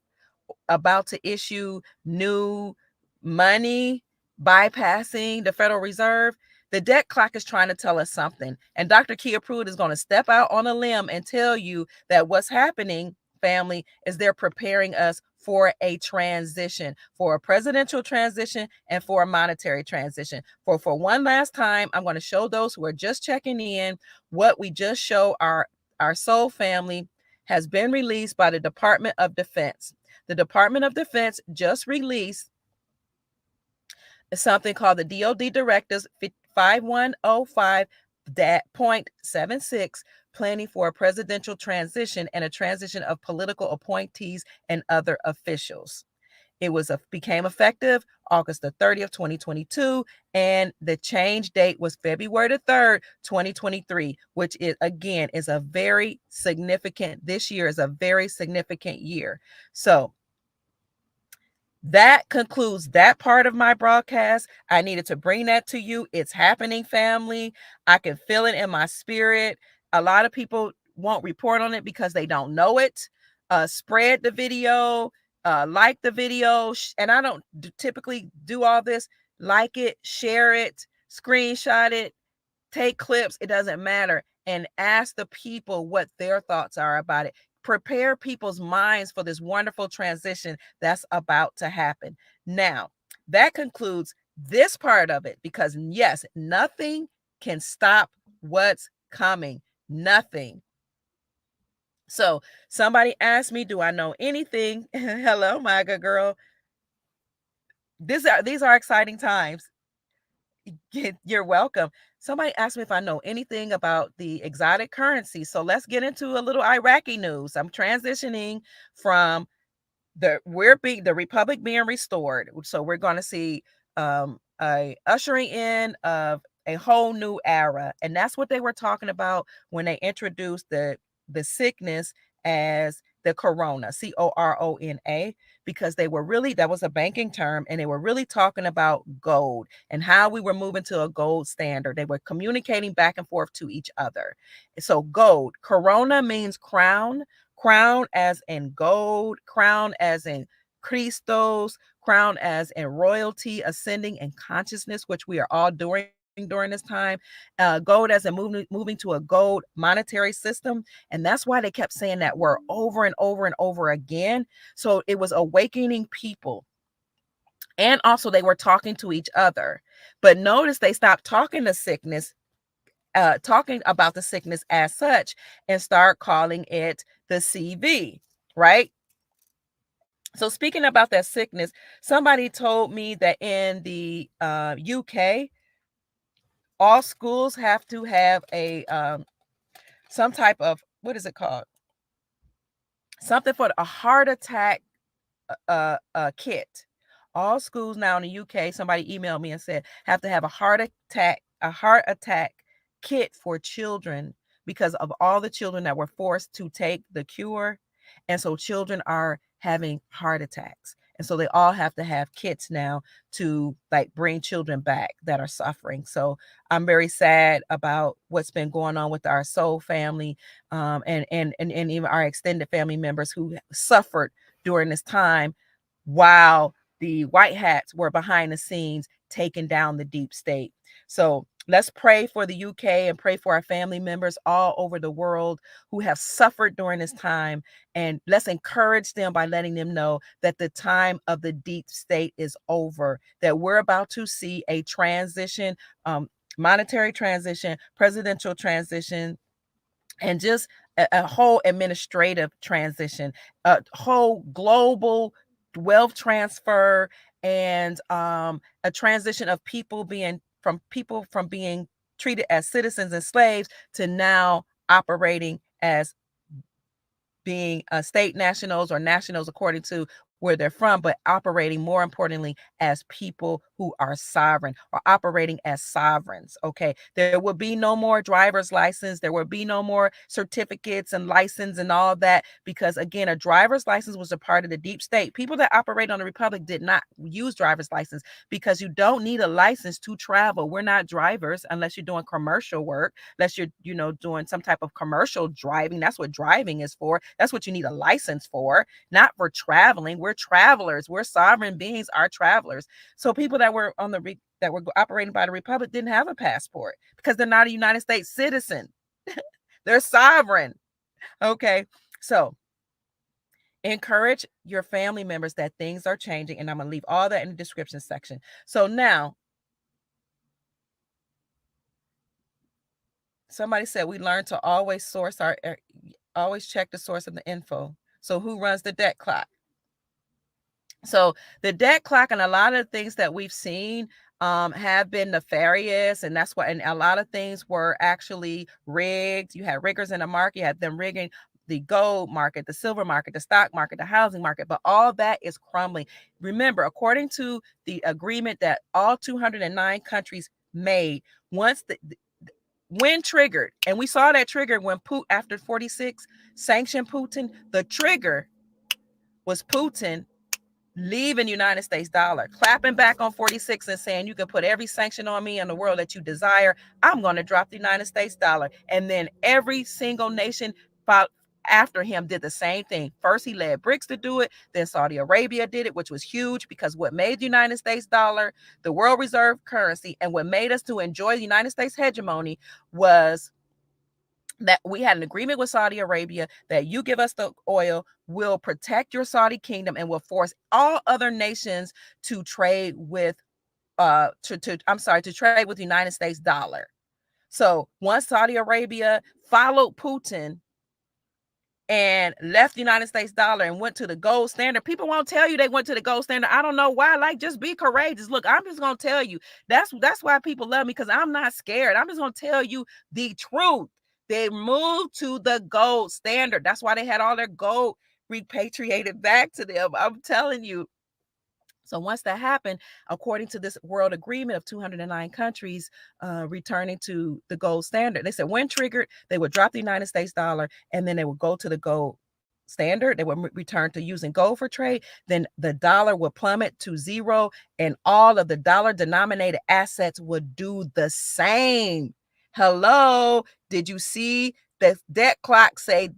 about to issue new money bypassing the Federal Reserve? The debt clock is trying to tell us something. And Dr. Kia Pruitt is going to step out on a limb and tell you that what's happening, family, is they're preparing us for a transition, for a presidential transition and for a monetary transition. For one last time, I'm going to show those who are just checking in what we just show our soul family has been released by the Department of Defense. The Department of Defense just released something called the DoD Directives 5105.76, planning for a presidential transition and a transition of political appointees and other officials. It became effective August the 30th, 2022, and the change date was February the 3rd, 2023, which is, again, is a very significant, this year is a very significant year. So that concludes that part of my broadcast. I needed to bring that to you. It's happening, family. I can feel it in my spirit. A lot of people won't report on it because they don't know it. Spread the video, like the video, and I don't typically do all this. Like it, share it, screenshot it, take clips, it doesn't matter, and ask the people what their thoughts are about it. Prepare people's minds for this wonderful transition that's about to happen. Now, that concludes this part of it, because yes, nothing can stop what's coming. Nothing. So somebody asked me, do I know anything? Hello, my good girl. These are exciting times. You're welcome. Somebody asked me if I know anything about the exotic currency. So let's get into a little Iraqi news. I'm transitioning from the republic being restored. So we're going to see a ushering in of a whole new era. And that's what they were talking about when they introduced the sickness as the corona, corona, because they were really, that was a banking term, and they were really talking about gold and how we were moving to a gold standard. They were communicating back and forth to each other. So gold, corona means crown, crown as in gold, crown as in Christos, crown as in royalty, ascending in consciousness, which we are all doing during this time. Gold as in moving to a gold monetary system. And that's why they kept saying that word over and over and over again. So it was awakening people. And also they were talking to each other. But notice they stopped talking to sickness, talking about the sickness as such, and start calling it the CV, right? So speaking about that sickness, somebody told me that in the UK, all schools have to have a some type of, what is it called? Something for a heart attack kit. All schools now in the UK, somebody emailed me and said, have to have a heart attack kit for children because of all the children that were forced to take the cure. And so children are having heart attacks. And so they all have to have kits now to like bring children back that are suffering. So I'm very sad about what's been going on with our soul family, and even our extended family members who suffered during this time while the white hats were behind the scenes taking down the deep state. So let's pray for the UK and pray for our family members all over the world who have suffered during this time. And let's encourage them by letting them know that the time of the deep state is over, that we're about to see a transition, monetary transition, presidential transition, and just a whole administrative transition, a whole global wealth transfer, and a transition of people from being treated as citizens and slaves to now operating as being state nationals or nationals according to where they're from, but operating more importantly as people who are sovereign or operating as sovereigns. Okay. There will be no more driver's license. There will be no more certificates and license and all that, because again, a driver's license was a part of the deep state. People that operate on the Republic did not use driver's license because you don't need a license to travel. We're not drivers unless you're doing commercial work, unless you're, doing some type of commercial driving. That's what driving is for. That's what you need a license for, not for traveling. We're travelers. We're sovereign beings, are travelers. So people that were that were operating by the Republic didn't have a passport because they're not a United States citizen. They're sovereign. Okay. So Encourage your family members that things are changing, and I'm going to leave all that in the description section. So now, somebody said we learn to always always check the source of the info. So who runs the debt clock? So the debt clock and a lot of things that we've seen have been nefarious, and that's why, and a lot of things were actually rigged. You had riggers in the market, you had them rigging the gold market, the silver market, the stock market, the housing market, but all that is crumbling. Remember, according to the agreement that all 209 countries made, once when triggered, and we saw that trigger when Putin, after 46 sanctioned Putin, the trigger was Putin leaving the United States dollar, clapping back on 46 and saying, you can put every sanction on me in the world that you desire. I'm going to drop the United States dollar. And then every single nation after him did the same thing. First, he led BRICS to do it. Then Saudi Arabia did it, which was huge, because what made the United States dollar the world reserve currency, and what made us to enjoy the United States hegemony, was that we had an agreement with Saudi Arabia that you give us the oil, we'll protect your Saudi kingdom, and will force all other nations to trade with to trade with the United States dollar. So once Saudi Arabia followed Putin and left the United States dollar and went to the gold standard, people won't tell you they went to the gold standard. I don't know why. Like, just be courageous. Look, I'm just gonna tell you. That's why people love me, because I'm not scared. I'm just gonna tell you the truth. They moved to the gold standard. That's why they had all their gold repatriated back to them. I'm telling you. So once that happened, according to this world agreement of 209 countries returning to the gold standard, they said when triggered, they would drop the United States dollar, and then they would go to the gold standard. They would return to using gold for trade. Then the dollar would plummet to zero, and all of the dollar denominated assets would do the same. Hello, did you see the debt clock say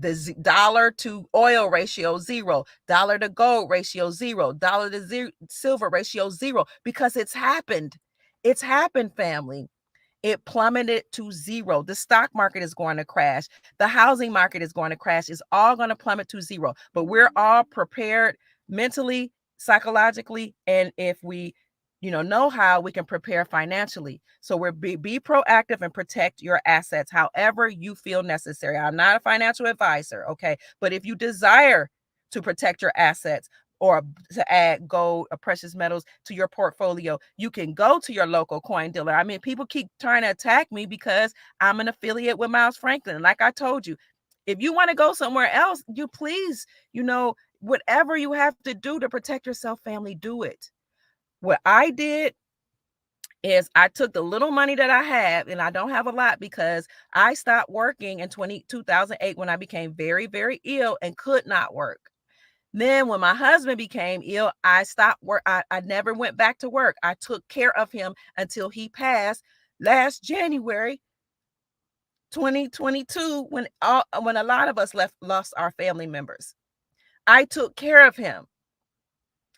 the dollar to oil ratio 0, dollar to gold ratio 0, dollar to silver ratio 0? Because it's happened. It's happened, family. It plummeted to 0. The stock market is going to crash. The housing market is going to crash. It's all going to plummet to 0. But we're all prepared mentally, psychologically, and if we know how, we can prepare financially. So we're be proactive and protect your assets however you feel necessary. I'm not a financial advisor, okay? But if you desire to protect your assets or to add gold or precious metals to your portfolio, you can go to your local coin dealer. I mean, people keep trying to attack me because I'm an affiliate with Miles Franklin. Like I told you, if you want to go somewhere else, you please, whatever you have to do to protect yourself, family, do it. What I did is I took the little money that I have, and I don't have a lot because I stopped working in 2008 when I became very, very ill and could not work. Then when my husband became ill, I stopped work. I never went back to work. I took care of him until he passed last January 2022, when a lot of us lost our family members. I took care of him.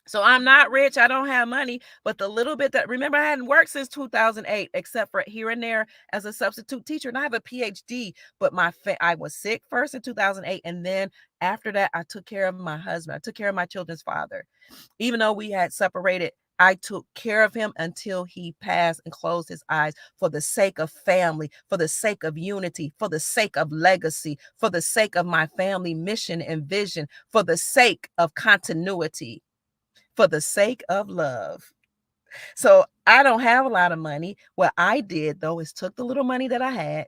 So I'm not rich. I don't have money, but the little bit that, remember, I hadn't worked since 2008, except for here and there as a substitute teacher. And I have a PhD, but I was sick first in 2008. And then after that, I took care of my husband. I took care of my children's father. Even though we had separated, I took care of him until he passed and closed his eyes, for the sake of family, for the sake of unity, for the sake of legacy, for the sake of my family mission and vision, for the sake of continuity, for the sake of love. So I don't have a lot of money. What I did, though, is took the little money that I had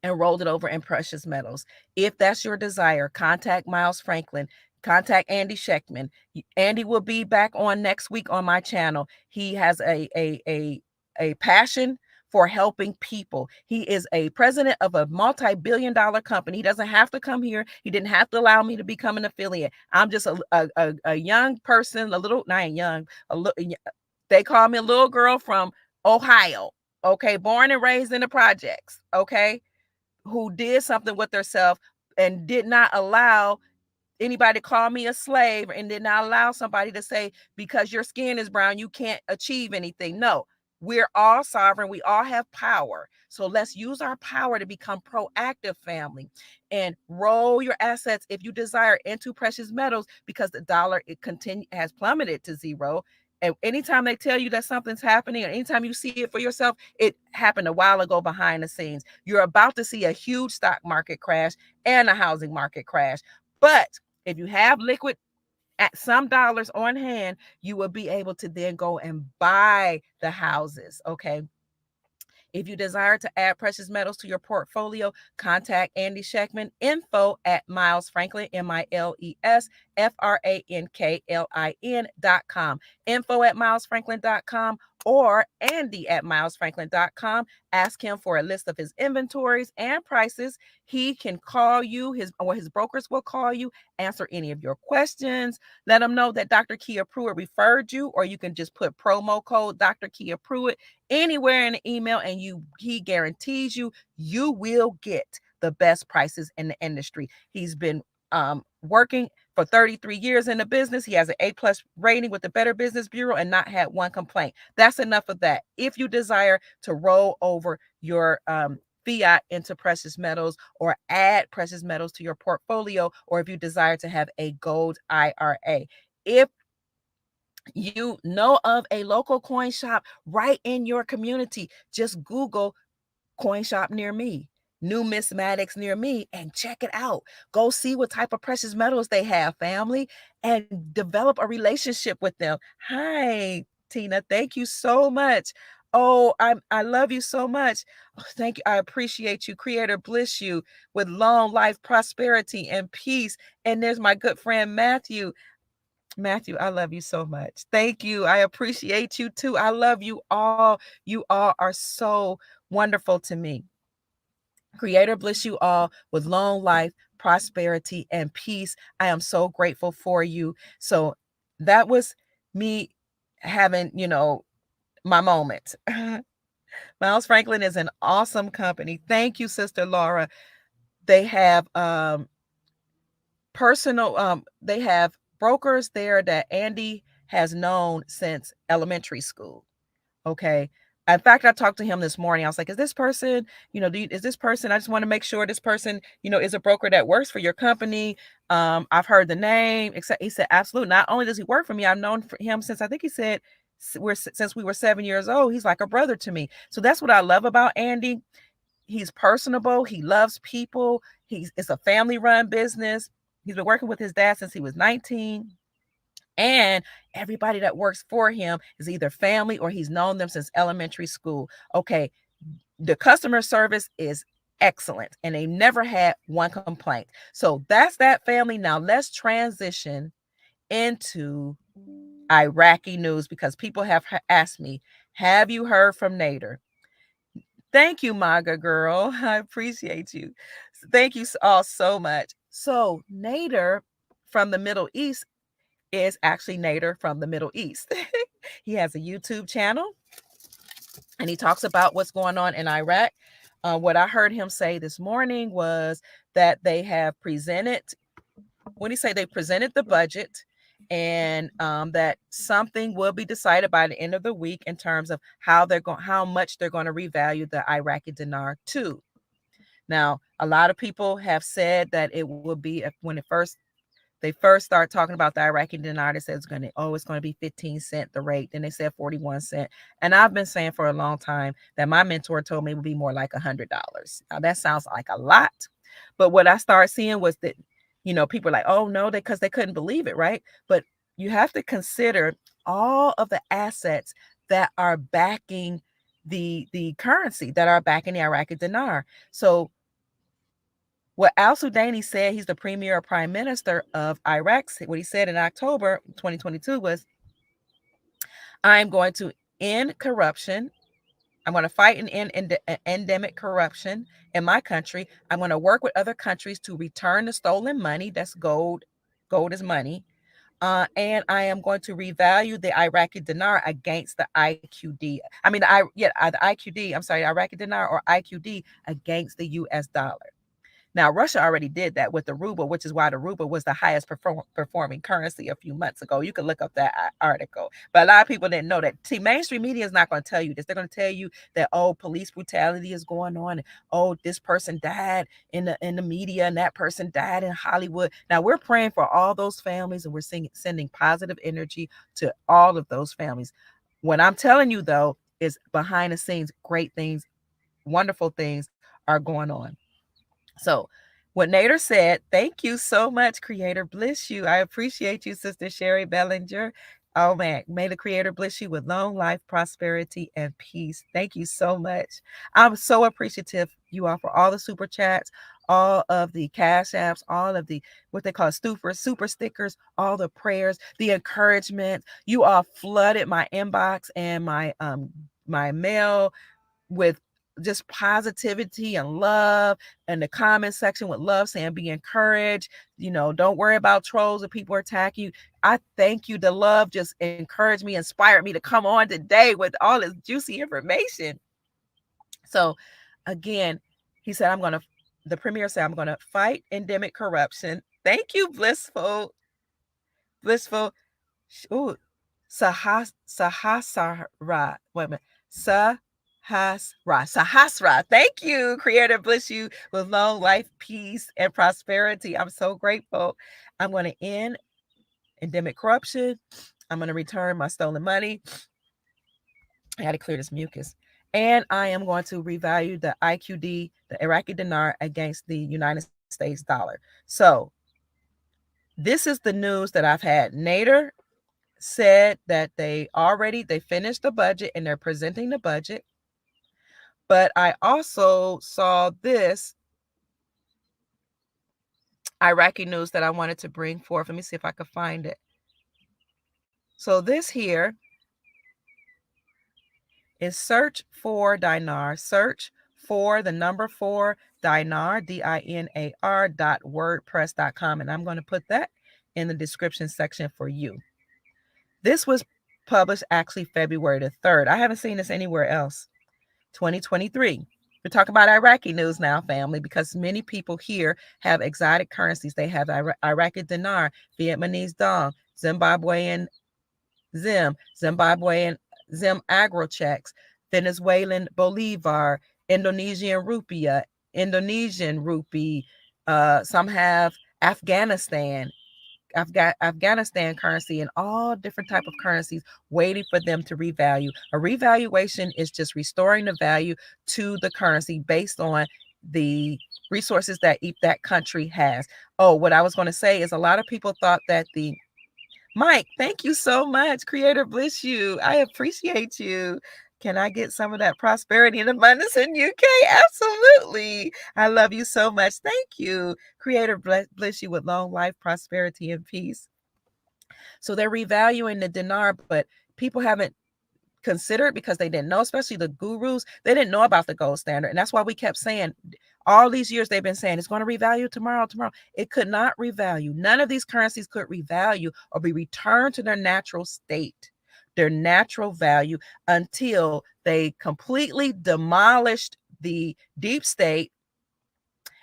and rolled it over in precious metals. If that's your desire, contact Miles Franklin. Contact Andy Schechtman. Andy will be back on next week on my channel. He has a passion for helping people. He is a president of a multi-billion-dollar company. He doesn't have to come here. He didn't have to allow me to become an affiliate. I'm just a young person, not young, they call me a little girl from Ohio, okay, born and raised in the projects, okay, who did something with herself and did not allow anybody to call me a slave, and did not allow somebody to say, because your skin is brown, you can't achieve anything. No, We're all sovereign. We all have power. So let's use our power to become proactive, family, and roll your assets if you desire into precious metals, because the dollar has plummeted to zero. And anytime they tell you that something's happening, or anytime you see it for yourself, it happened a while ago behind the scenes. You're about to see a huge stock market crash and a housing market crash. But if you have liquid at some dollars on hand, you will be able to then go and buy the houses. Okay. If you desire to add precious metals to your portfolio, contact Andy Scheckman, info at Miles Franklin, MILESFRANKLIN.com, info at milesfranklin.com, or Andy at milesfranklin.com. Ask him for a list of his inventories and prices. He can call you, his brokers will call you, answer any of your questions. Let them know that Dr. Kia Pruitt referred you, or you can just put promo code Dr. Kia Pruitt anywhere in the email, and he guarantees you will get the best prices in the industry. He's been working for 33 years in the business. He has an A+ rating with the Better Business Bureau and not had one complaint. That's enough of that. If you desire to roll over your fiat into precious metals, or add precious metals to your portfolio, or if you desire to have a gold IRA, if you know of a local coin shop right in your community, just Google coin shop near me, numismatics near me, and check it out. Go see what type of precious metals they have, family, and develop a relationship with them. Hi, Tina. Thank you so much. Oh, I love you so much. Oh, thank you. I appreciate you. Creator bless you with long life, prosperity, and peace. And there's my good friend Matthew. Matthew, I love you so much. Thank you. I appreciate you too. I love you all. You all are so wonderful to me. Creator bless you all with long life, prosperity, and peace. I am so grateful for you. So that was me having, my moment. Miles Franklin is an awesome company. Thank you, Sister Laura. They have they have brokers there that Andy has known since elementary school. Okay. In fact, I talked to him this morning. I was like, is this person, is this person, I just want to make sure this person, is a broker that works for your company. I've heard the name, except he said, absolutely. Not only does he work for me, I've known him since, I think he said, since we were 7 years old. He's like a brother to me. So that's what I love about Andy. He's personable. He loves people. It's a family run business. He's been working with his dad since he was 19. And everybody that works for him is either family or he's known them since elementary school. Okay. The customer service is excellent and they never had one complaint. So that's that, family. Now let's transition into Iraqi news, because people have asked me, have you heard from Nader? Thank you, MAGA girl. I appreciate you. Thank you all so much. So Nader from the Middle East is actually Nader from the Middle East. He has a YouTube channel and he talks about what's going on in Iraq. What I heard him say this morning was that they have presented, when he say they presented the budget, and that something will be decided by the end of the week in terms of how much they're going to revalue the Iraqi dinar to. Now, a lot of people have said that it will be, when they first start talking about the Iraqi dinar, they said it's going to be 15 cents the rate. Then they said 41 cents. And I've been saying for a long time that my mentor told me it would be more like $100. Now that sounds like a lot. But what I started seeing was that, people are like, oh no, because they couldn't believe it, right? But you have to consider all of the assets that are backing the currency, that are backing the Iraqi dinar. So what al-Sudani said, he's the premier or prime minister of Iraq, what he said in October 2022 was, I'm going to end corruption. I'm going to fight and end endemic corruption in my country. I'm going to work with other countries to return the stolen money. That's gold. Gold is money. And I am going to revalue the Iraqi dinar against the IQD. The IQD, I'm sorry, Iraqi dinar or IQD against the US dollar. Now, Russia already did that with the ruble, which is why the ruble was the highest performing currency a few months ago. You can look up that article. But a lot of people didn't know that. See, mainstream media is not going to tell you this. They're going to tell you that, oh, police brutality is going on. And, oh, this person died in the media and that person died in Hollywood. Now, we're praying for all those families, and we're sending positive energy to all of those families. What I'm telling you, though, is behind the scenes, great things, wonderful things are going on. So, what Nader said, thank you so much, Creator. Bless you. I appreciate you, Sister Sherry Bellinger. Oh, man. May the Creator bless you with long life, prosperity, and peace. Thank you so much. I'm so appreciative, you all, for all the super chats, all of the cash apps, all of the what they call super stickers, all the prayers, the encouragement. You all flooded my inbox and my mail with just positivity and love, and the comment section with love saying be encouraged, don't worry about trolls if people attack you. I thank you. The love just encouraged me, inspired me to come on today with all this juicy information. So again, he said, the premier said, I'm going to fight endemic corruption. Thank you, blissful ooh, Sahasra. Wait a minute. Sahasra. Thank you, Creator. Bless you with long life, peace, and prosperity. I'm so grateful. I'm going to end endemic corruption. I'm going to return my stolen money. I got to clear this mucus. And I am going to revalue the IQD, the Iraqi dinar, against the United States dollar. So this is the news that I've had. Nader said that they finished the budget and they're presenting the budget. But I also saw this Iraqi news that I wanted to bring forth. Let me see if I could find it. So this here is search for dinar. Search for the number 4 dinar, dinar.wordpress.com. And I'm going to put that in the description section for you. This was published actually February the 3rd. I haven't seen this anywhere else. 2023. We're talking about Iraqi news now, family, because many people here have exotic currencies. They have Iraqi dinar, Vietnamese dong, Zimbabwean zim, Zimbabwean zim agro checks, Venezuelan bolivar, Indonesian rupiah, Indonesian rupee. Some have Afghanistan currency, and all different type of currencies waiting for them to revalue. A revaluation is just restoring the value to the currency based on the resources that that country has. Oh, what I was going to say is a lot of people thought that Mike, thank you so much. Creator bless you. I appreciate you. Can I get some of that prosperity and abundance in UK? Absolutely. I love you so much. Thank you. Creator bless you with long life, prosperity, and peace. So they're revaluing the dinar, but people haven't considered, because they didn't know, especially the gurus, they didn't know about the gold standard. And that's why we kept saying, all these years they've been saying it's going to revalue tomorrow. It could not revalue. None of these currencies could revalue or be returned to their natural state, their natural value, until they completely demolished the deep state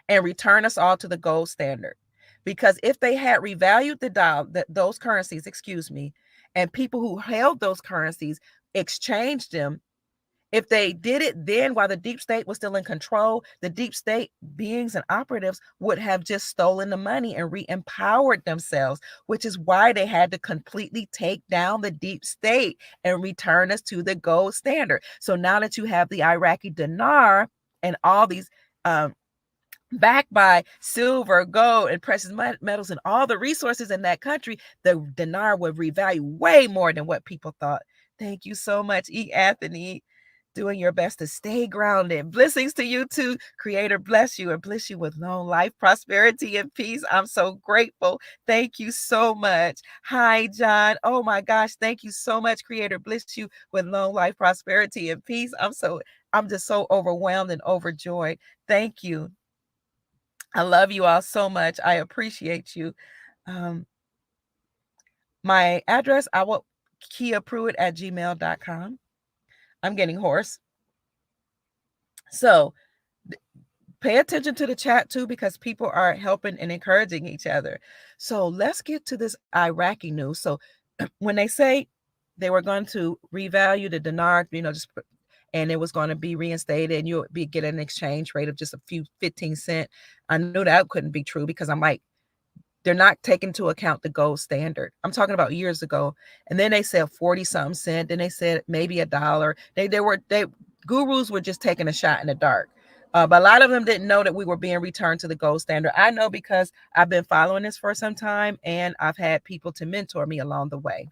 and return us all to the gold standard. Because if they had revalued those currencies, and people who held those currencies exchanged them, if they did it then while the deep state was still in control, the deep state beings and operatives would have just stolen the money and re-empowered themselves, which is why they had to completely take down the deep state and return us to the gold standard. So now that you have the Iraqi dinar and all these backed by silver, gold, and precious metals and all the resources in that country, the dinar would revalue way more than what people thought. Thank you so much, E. Anthony. Doing your best to stay grounded. Blessings to you too. Creator bless you and bless you with long life, prosperity, and peace. I'm so grateful. Thank you so much. Hi, John. Oh my gosh. Thank you so much. Creator bless you with long life, prosperity, and peace. I'm just so overwhelmed and overjoyed. Thank you. I love you all so much. I appreciate you. My address, I will kiapruitt@gmail.com. I'm getting hoarse. So pay attention to the chat too, because people are helping and encouraging each other. So let's get to this Iraqi news. So when they say they were going to revalue the dinar, and it was going to be reinstated, and you'll get an exchange rate of just a few 15 cents. I knew that couldn't be true, because I'm like, they're not taking into account the gold standard. I'm talking about years ago. And then they said 40 something cent. Then they said maybe $1. They gurus were just taking a shot in the dark. But a lot of them didn't know that we were being returned to the gold standard. I know, because I've been following this for some time, and I've had people to mentor me along the way.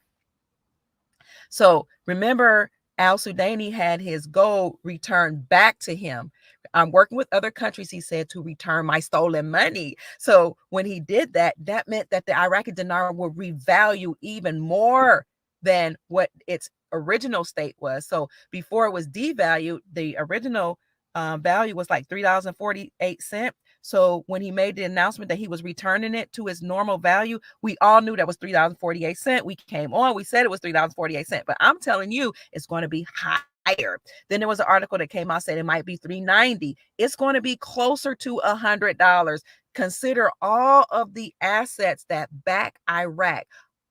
So remember, al-Sudani had his gold returned back to him. I'm working with other countries, he said, to return my stolen money. So when he did that, that meant that the Iraqi dinar would revalue even more than what its original state was. So before it was devalued, the original value was like $3.48. So when he made the announcement that he was returning it to its normal value, we all knew that was $3.48. We came on, we said it was $3.48. But I'm telling you, it's going to be higher. Then there was an article that came out said it might be $3.90. It's going to be closer to $100. Consider all of the assets that back Iraq: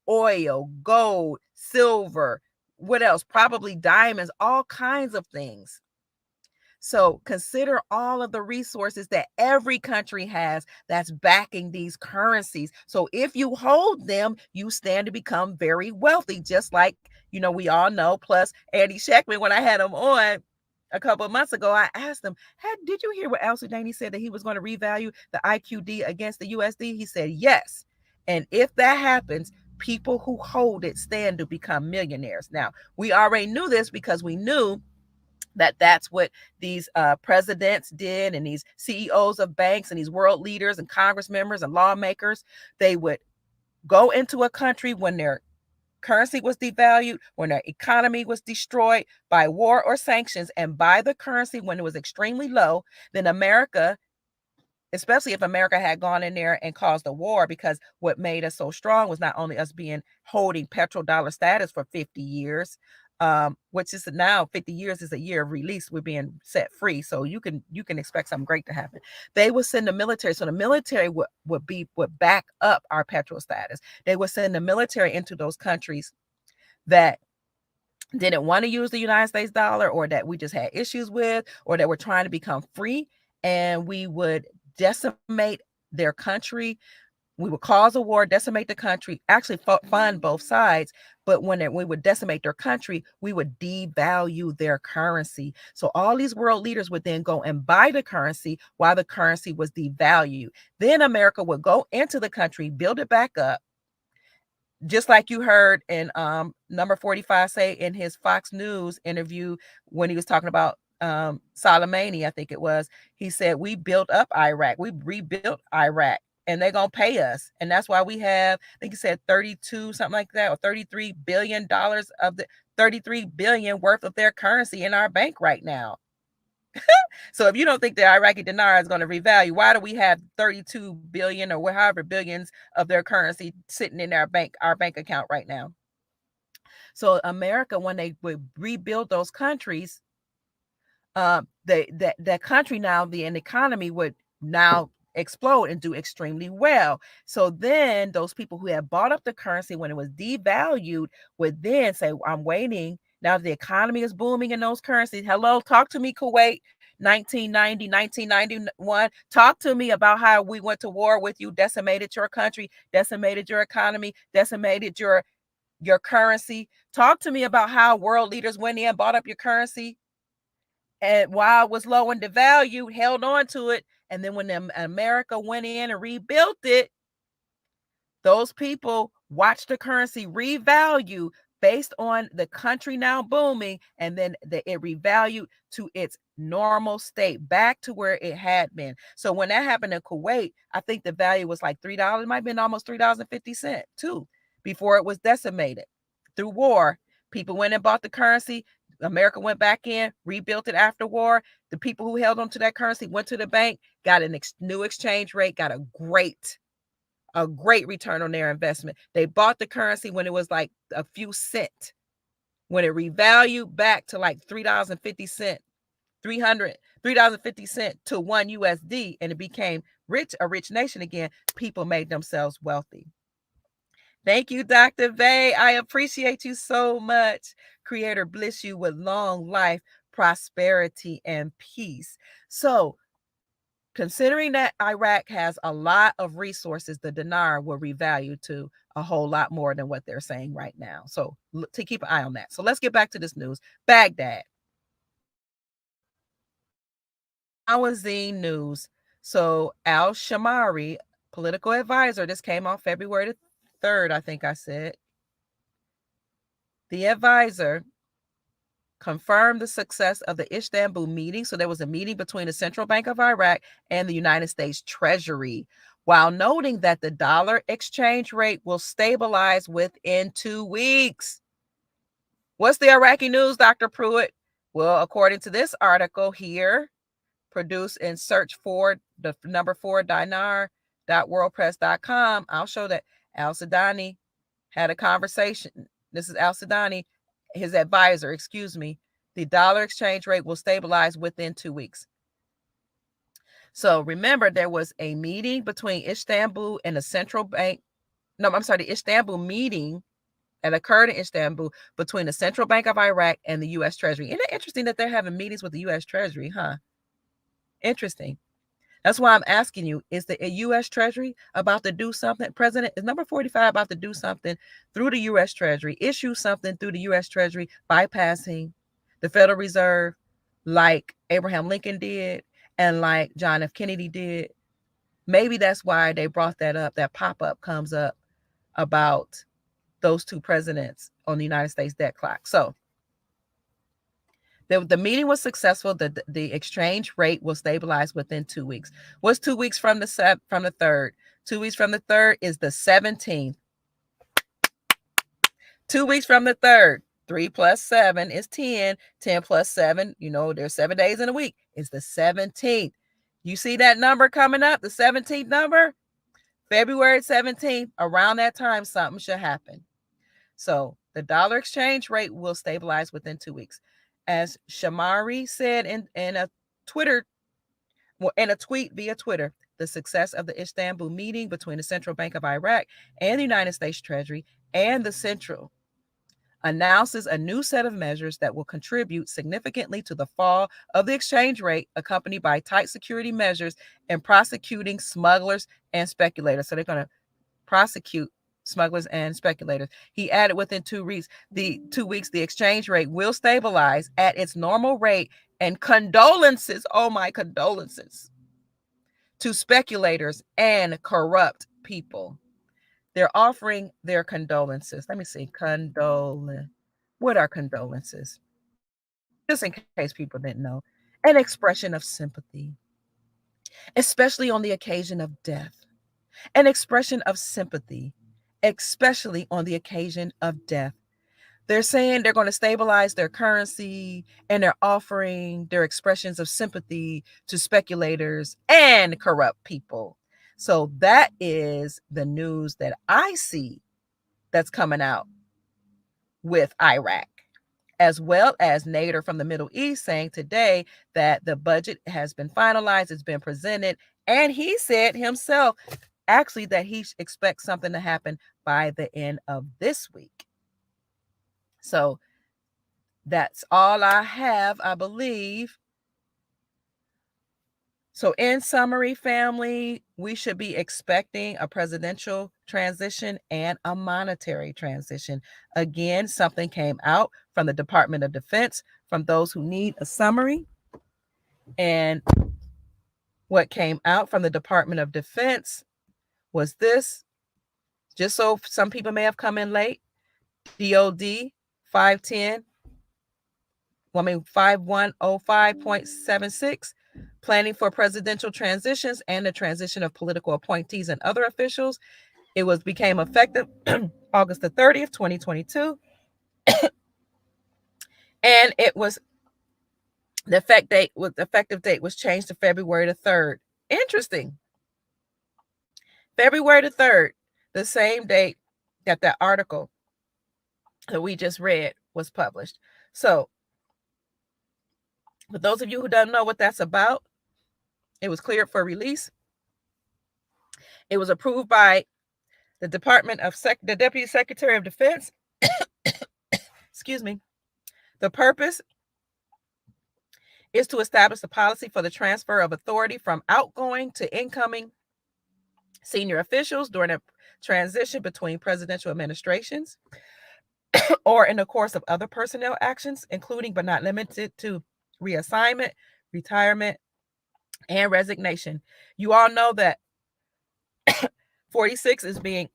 oil, gold, silver, what else? Probably diamonds, all kinds of things. So consider all of the resources that every country has that's backing these currencies. So if you hold them, you stand to become very wealthy, just like, we all know. Plus, Andy Sheckman, when I had him on a couple of months ago, I asked him, did you hear what al-Sudani said, that he was going to revalue the IQD against the USD? He said, yes. And if that happens, people who hold it stand to become millionaires. Now, we already knew this, because we knew that that's what these presidents did, and these CEOs of banks, and these world leaders and Congress members and lawmakers. They would go into a country when their currency was devalued, when their economy was destroyed by war or sanctions, and buy the currency when it was extremely low. Then America, especially if America had gone in there and caused a war, because what made us so strong was not only us holding petrodollar status for 50 years, which is now 50 years is a year of release. We're being set free. So you can expect something great to happen. They would send the military. So the military would back up our petro status. They would send the military into those countries that didn't want to use the United States dollar, or that we just had issues with, or that were trying to become free. And we would decimate their country. We would cause a war, decimate the country, actually fund both sides. But when we would decimate their country, we would devalue their currency. So all these world leaders would then go and buy the currency while the currency was devalued. Then America would go into the country, build it back up. Just like you heard in number 45 say in his Fox News interview, when he was talking about Soleimani, I think it was, he said, we built up Iraq. We rebuilt Iraq, and they're going to pay us. And that's why we have, I think he said 32, something like that, or $33 billion of the 33 billion worth of their currency in our bank right now. So if you don't think the Iraqi dinar is going to revalue, why do we have 32 billion or however billions of their currency sitting in our bank account right now? So America, when they would rebuild those countries, that country now, the economy would now explode and do extremely well. So then those people who had bought up the currency when it was devalued would then say, I'm waiting. Now the economy is booming in those currencies. Hello, talk to me, Kuwait, 1990, 1991. Talk to me about how we went to war with you, decimated your country, decimated your economy, decimated your currency. Talk to me about how world leaders went in, bought up your currency, and while it was low and devalued, held on to it. And then when America went in and rebuilt it, those people watched the currency revalue based on the country now booming, and then it revalued to its normal state, back to where it had been. So when that happened in Kuwait, I think the value was like $3. It might have been almost $3.50 too, before it was decimated through war. People went and bought the currency. America went back in, rebuilt it after war. The people who held on to that currency went to the bank, got a new exchange rate, got a great return on their investment. They bought the currency when it was like a few cents. When it revalued back to like $3.50, 300 $3.50 to $1 USD, and it became a rich nation again. People made themselves wealthy. Thank you, Dr. Vay. I appreciate you so much. Creator bless you with long life, prosperity, and peace. So, considering that Iraq has a lot of resources, the dinar will revalue to a whole lot more than what they're saying right now. So, to keep an eye on that. So, let's get back to this news. Baghdad. Awazine News. So Al-Shamari, political advisor, this came on February the 3rd, I think I said. The advisor confirmed the success of the Istanbul meeting. So there was a meeting between the Central Bank of Iraq and the United States Treasury, while noting that the dollar exchange rate will stabilize within 2 weeks. What's the Iraqi news, Dr. Pruitt? Well, according to this article here, produced and search for the number 4 dinar.wordpress.com, I'll show that Al-Sudani had a conversation. This is Al-Sudani, his advisor, excuse me. The dollar exchange rate will stabilize within 2 weeks. So remember, there was a meeting between Istanbul and the central bank. No, I'm sorry, the Istanbul meeting that occurred in Istanbul between the Central Bank of Iraq and the U.S. Treasury. Isn't it interesting that they're having meetings with the U.S. Treasury, huh? Interesting. That's why I'm asking you, is the U.S. Treasury about to do something? President, is number 45 about to do something through the U.S. Treasury, issue something through the U.S. Treasury, bypassing the Federal Reserve like Abraham Lincoln did and like John F. Kennedy did? Maybe that's why they brought that up. That pop-up comes up about those two presidents on the United States debt clock. So the meeting was successful. The exchange rate will stabilize within 2 weeks. What's 2 weeks from the 3rd? 2 weeks from the 3rd is the 17th. 2 weeks from the 3rd. 3 plus 7 is 10. 10 plus 7, there's 7 days in a week. It's the 17th. You see that number coming up, the 17th number? February 17th, around that time, something should happen. So the dollar exchange rate will stabilize within 2 weeks. As Shamari said in a tweet via Twitter, the success of the Istanbul meeting between the Central Bank of Iraq and the United States Treasury and the Central announces a new set of measures that will contribute significantly to the fall of the exchange rate, accompanied by tight security measures and prosecuting smugglers and speculators. So they're going to prosecute smugglers and speculators. He added, within 2 weeks, the exchange rate will stabilize at its normal rate, and condolences, oh my condolences, to speculators and corrupt people. They're offering their condolences. Let me see. What are condolences? Just in case people didn't know. An expression of sympathy, especially on the occasion of death. An expression of sympathy, especially on the occasion of death. They're saying they're going to stabilize their currency, and they're offering their expressions of sympathy to speculators and corrupt people. So that is the news that I see that's coming out with Iraq, as well as Nader from the Middle East saying today that the budget has been finalized, it's been presented, and he said himself actually that he expects something to happen by the end of this week. So that's all I have, I believe. So in summary, family, we should be expecting a presidential transition and a monetary transition. Again, something came out from the Department of Defense, from those who need a summary. And what came out from the Department of Defense was this, just so some people may have come in late, DOD 5105.76, planning for presidential transitions and the transition of political appointees and other officials. It became effective August the 30th, 2022. And it was the effective date was changed to February the 3rd. Interesting. February the 3rd, the same date that that article that we just read was published. So For those of you who don't know what that's about, it was cleared for release. It was approved by the the Deputy Secretary of Defense. Excuse me. The purpose is to establish a policy for the transfer of authority from outgoing to incoming senior officials during a transition between presidential administrations or in the course of other personnel actions, including but not limited to reassignment, retirement, and resignation. You all know that 46 is being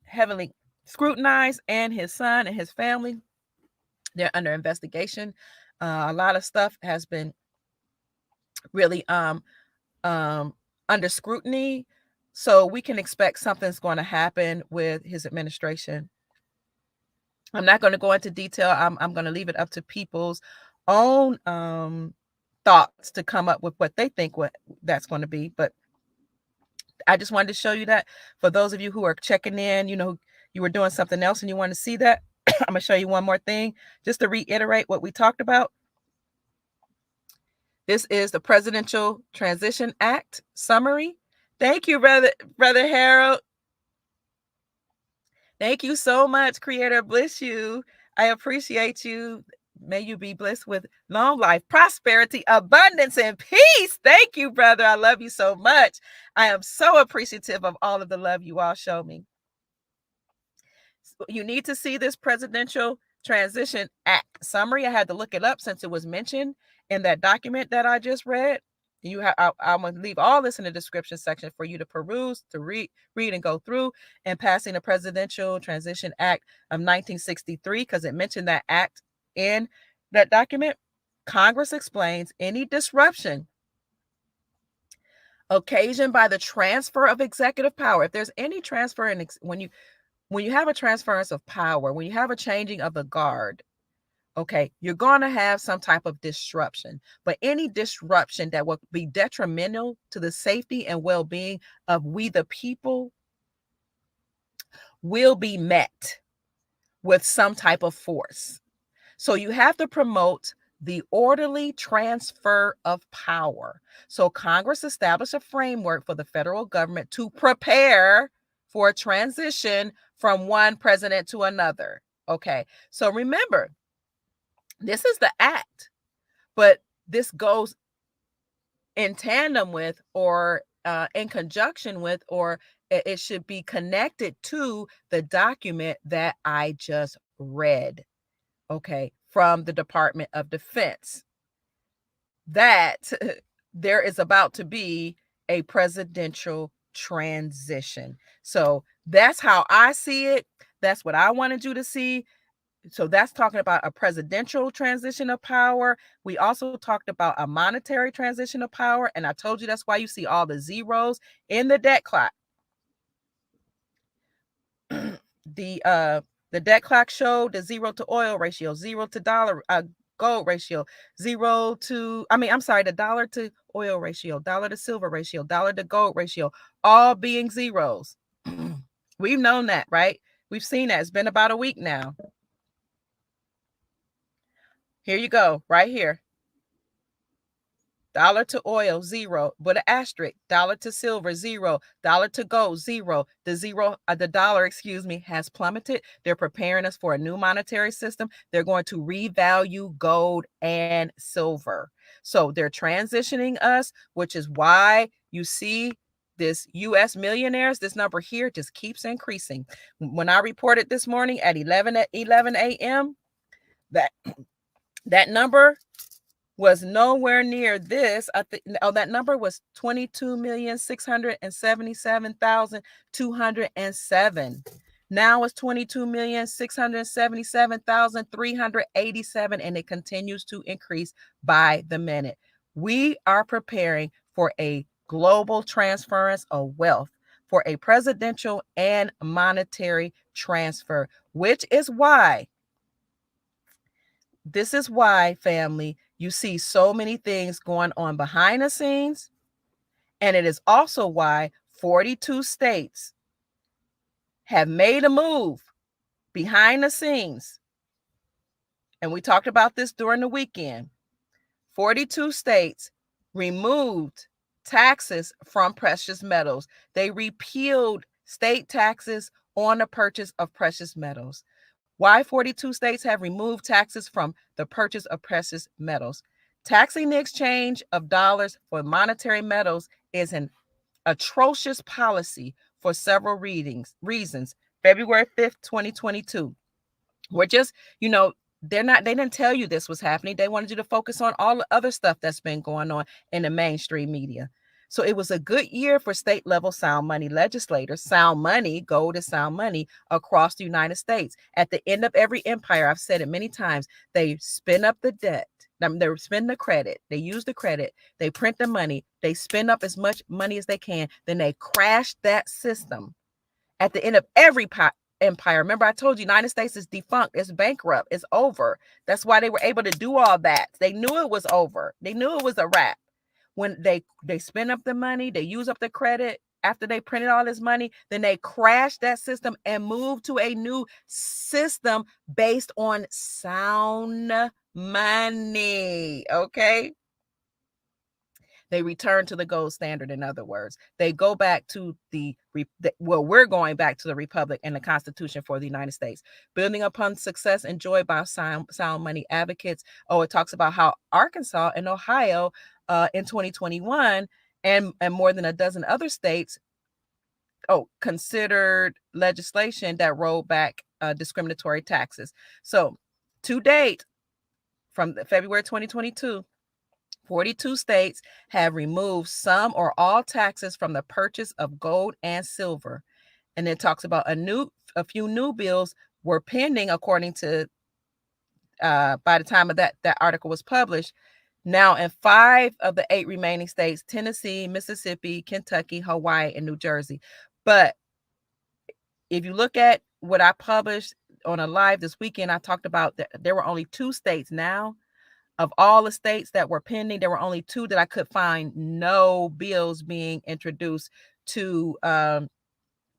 heavily scrutinized, and his son and his family, they're under investigation. A lot of stuff has been really under scrutiny, so we can expect something's going to happen with his administration. I'm not going to go into detail. I'm going to leave it up to people's own thoughts to come up with what they think what that's going to be. But I just wanted to show you that for those of you who are checking in, you were doing something else and you want to see that. I'm going to show you one more thing just to reiterate what we talked about. This is the Presidential Transition Act summary. Thank you, Brother Harold. Thank you so much, Creator. Bless you. I appreciate you. May you be blessed with long life, prosperity, abundance, and peace. Thank you, brother. I love you so much. I am so appreciative of all of the love you all show me. You need to see this Presidential Transition Act summary. I had to look it up since it was mentioned in that document that I just read. I'm going to leave all this in the description section for you to peruse, to read and go through, and passing the Presidential Transition Act of 1963, because it mentioned that act in that document. Congress explains any disruption occasioned by the transfer of executive power. If there's any transfer, when you have a transference of power, when you have a changing of the guard, okay, you're going to have some type of disruption, but any disruption that will be detrimental to the safety and well-being of we the people will be met with some type of force. So you have to promote the orderly transfer of power. So Congress established a framework for the federal government to prepare for a transition from one president to another. Okay, so remember, this is the act, but this goes in tandem with or in conjunction with, or it should be connected to the document that I just read, okay, from the Department of Defense, that there is about to be a presidential transition. So that's how I see it. That's what I wanted you to see. So that's talking about a presidential transition of power. We also talked about a monetary transition of power. And I told you that's why you see all the zeros in the debt clock. The debt clock showed the zero to oil ratio, zero to dollar gold ratio, the dollar to oil ratio, dollar to silver ratio, dollar to gold ratio, all being zeros. We've known that, right? We've seen that. It's been about a week now. Here you go, right here. Dollar to oil, zero, but an asterisk. Dollar to silver, zero. Dollar to gold, zero. The dollar, has plummeted. They're preparing us for a new monetary system. They're going to revalue gold and silver. So they're transitioning us, which is why you see this U.S. millionaires, this number here just keeps increasing. When I reported this morning at 11 a.m., that number was nowhere near this. That number was 22,677,207. Now it's 22,677,387, and it continues to increase by the minute. We are preparing for a global transference of wealth, for a presidential and monetary transfer, which is why, family, you see so many things going on behind the scenes. And it is also why 42 states have made a move behind the scenes. And we talked about this during the weekend. 42 states removed taxes from precious metals. They repealed state taxes on the purchase of precious metals. Why 42 states have removed taxes from the purchase of precious metals? Taxing the exchange of dollars for monetary metals is an atrocious policy for several reasons. February 5th, 2022. We're just, they didn't tell you this was happening. They wanted you to focus on all the other stuff that's been going on in the mainstream media. So it was a good year for state level sound money legislators. Sound money, gold is sound money across the United States. At the end of every empire, I've said it many times, they spin up the debt. They spend the credit. They use the credit. They print the money. They spend up as much money as they can. Then they crash that system at the end of every empire. Remember, I told you, United States is defunct. It's bankrupt. It's over. That's why they were able to do all that. They knew it was over. They knew it was a wrap. When they spend up the money, they use up the credit. After they printed all this money, then they crash that system and move to a new system based on sound money. Okay. They return to the gold standard. In other words, they go back to we're going back to the Republic and the Constitution for the United States, building upon success enjoyed by sound money advocates. Oh, it talks about how Arkansas and Ohio in 2021 and more than a dozen other states considered legislation that rolled back discriminatory taxes. So to date, from February 2022, 42 states have removed some or all taxes from the purchase of gold and silver. And it talks about a few new bills were pending, according to by the time of that article was published. Now, in 5 of the 8 remaining states, Tennessee, Mississippi, Kentucky, Hawaii, and New Jersey. But if you look at what I published on a live this weekend, I talked about that there were only 2 states now. Of all the states that were pending, there were only 2 that I could find no bills being introduced to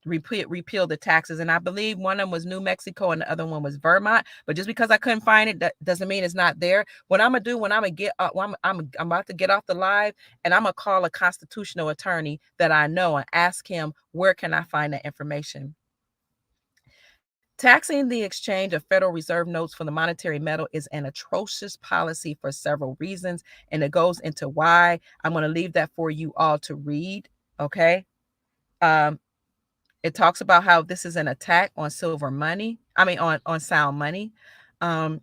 repeal the taxes. And I believe one of them was New Mexico and the other one was Vermont. But just because I couldn't find it, that doesn't mean it's not there. What I'm going to do when I'm about to get off the live, and I'm going to call a constitutional attorney that I know and ask him, where can I find that information? Taxing the exchange of Federal Reserve notes for the monetary metal is an atrocious policy for several reasons, and it goes into why. I'm going to leave that for you all to read, okay? It talks about how this is an attack on on sound money. And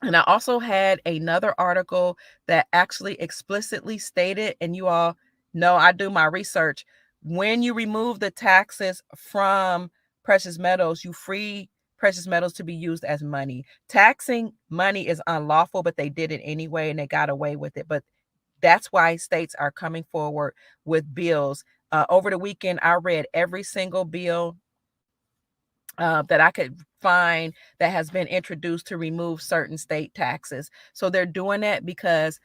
I also had another article that actually explicitly stated, and you all know I do my research, when you remove the taxes from precious metals, you free precious metals to be used as money. Taxing money is unlawful, but they did it anyway and they got away with it. But that's why states are coming forward with bills. Over the weekend, I read every single bill that I could find that has been introduced to remove certain state taxes. So they're doing that because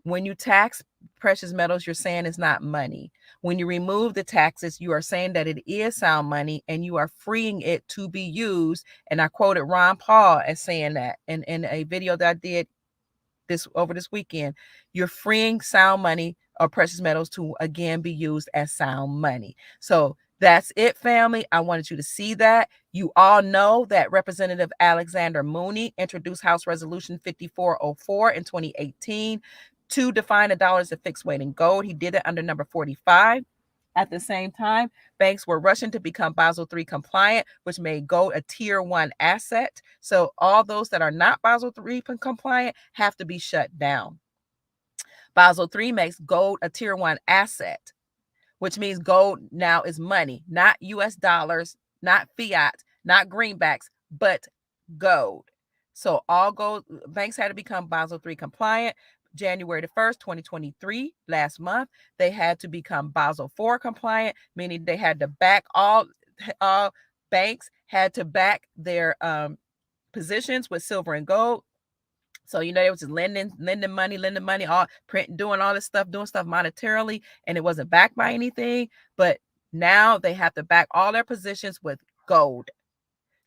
when you tax precious metals, you're saying it's not money. When you remove the taxes, you are saying that it is sound money and you are freeing it to be used. And I quoted Ron Paul as saying that in a video that I did over this weekend. You're freeing sound money or precious metals to again be used as sound money. So that's it, family. I wanted you to see that. You all know that Representative Alexander Mooney introduced House Resolution 5404 in 2018 to define the dollar as a fixed weight in gold. He did it under number 45. At the same time, banks were rushing to become Basel III compliant, which made gold a tier 1 asset. So all those that are not Basel III compliant have to be shut down. Basel III makes gold a tier 1 asset, which means gold now is money, not US dollars, not fiat, not greenbacks, but gold. So all gold banks had to become Basel III compliant. January the 1st, 2023, last month, they had to become Basel IV compliant, meaning they had to back all banks had to back their positions with silver and gold. So, they was just lending money, all doing all this stuff, doing stuff monetarily, and it wasn't backed by anything. But now they have to back all their positions with gold.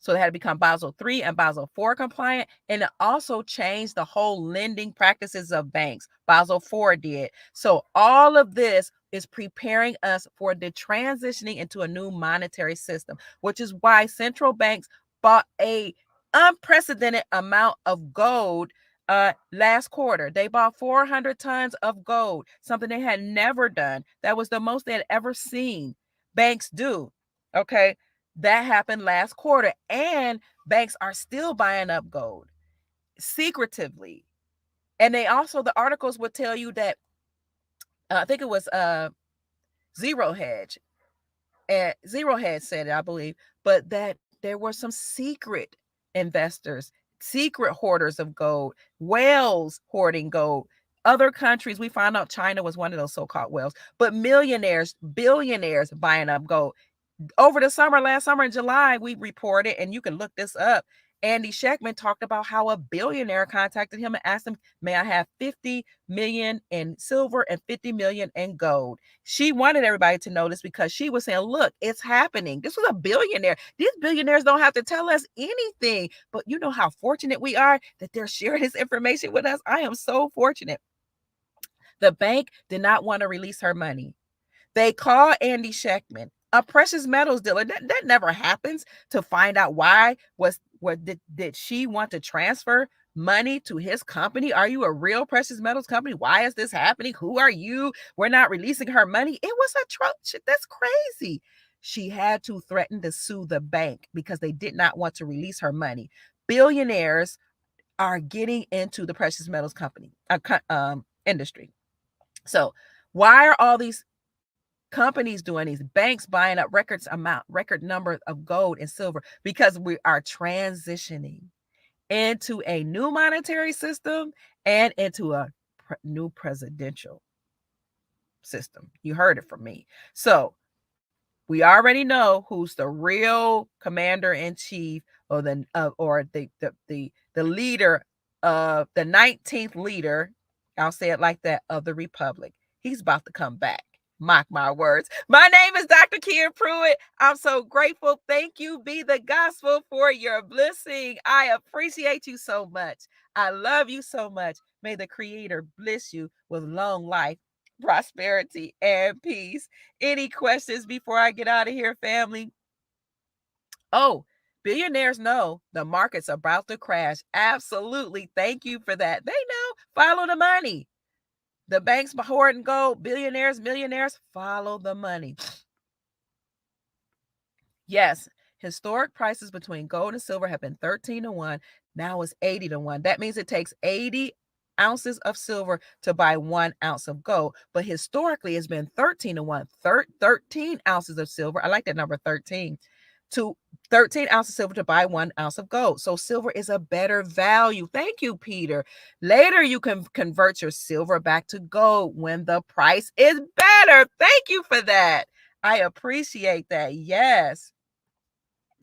So they had to become Basel III and Basel IV compliant. And it also changed the whole lending practices of banks. Basel IV did. So all of this is preparing us for the transitioning into a new monetary system, which is why central banks bought a unprecedented amount of gold last quarter. They bought 400 tons of gold, something they had never done. That was the most they had ever seen banks do. Okay, that happened last quarter, and banks are still buying up gold secretively. And they also, the articles would tell you that I think it was Zero Hedge, and Zero Hedge said it, I believe, but that there were some secret investors, secret hoarders of gold, whales hoarding gold. Other countries, we found out China was one of those so-called whales, but millionaires, billionaires buying up gold. Over the summer, last summer in July, we reported, and you can look this up. Andy Scheckman talked about how a billionaire contacted him and asked him, may I have 50 million in silver and 50 million in gold? She wanted everybody to know this because she was saying, look, it's happening. This was a billionaire. These billionaires don't have to tell us anything, but you know how fortunate we are that they're sharing this information with us. I am so fortunate. The bank did not want to release her money. They call Andy Scheckman, a precious metals dealer. That never happens, to find out why did she want to transfer money to his company? Are you a real precious metals company? Why is this happening? Who are you? We're not releasing her money. It was atrocious. That's crazy. She had to threaten to sue the bank because they did not want to release her money. Billionaires are getting into the precious metals company industry. So why are all these companies doing these, banks buying up record number of gold and silver? Because we are transitioning into a new monetary system and into a new presidential system. You heard it from me. So we already know who's the real commander in chief, or the leader of the 19th leader. I'll say it like that, of the republic. He's about to come back. Mark my words. My name is Dr. Kia Pruitt. I'm so grateful. Thank you, Be the Gospel, for your blessing. I appreciate you so much. I love you so much. May the Creator bless you with long life, prosperity, and peace. Any questions before I get out of here, family? Oh, billionaires know the market's about to crash. Absolutely. Thank you for that. They know. Follow the money. The banks hoarding gold, billionaires, millionaires, follow the money. Yes, historic prices between gold and silver have been 13 to 1. Now it's 80 to 1. That means it takes 80 ounces of silver to buy 1 ounce of gold. But historically, it's been 13 to 1. 13 ounces of silver. I like that number, 13. To 13 ounces of silver to buy 1 ounce of gold. So silver is a better value. Thank you, Peter. Later, you can convert your silver back to gold when the price is better. Thank you for that. I appreciate that. Yes.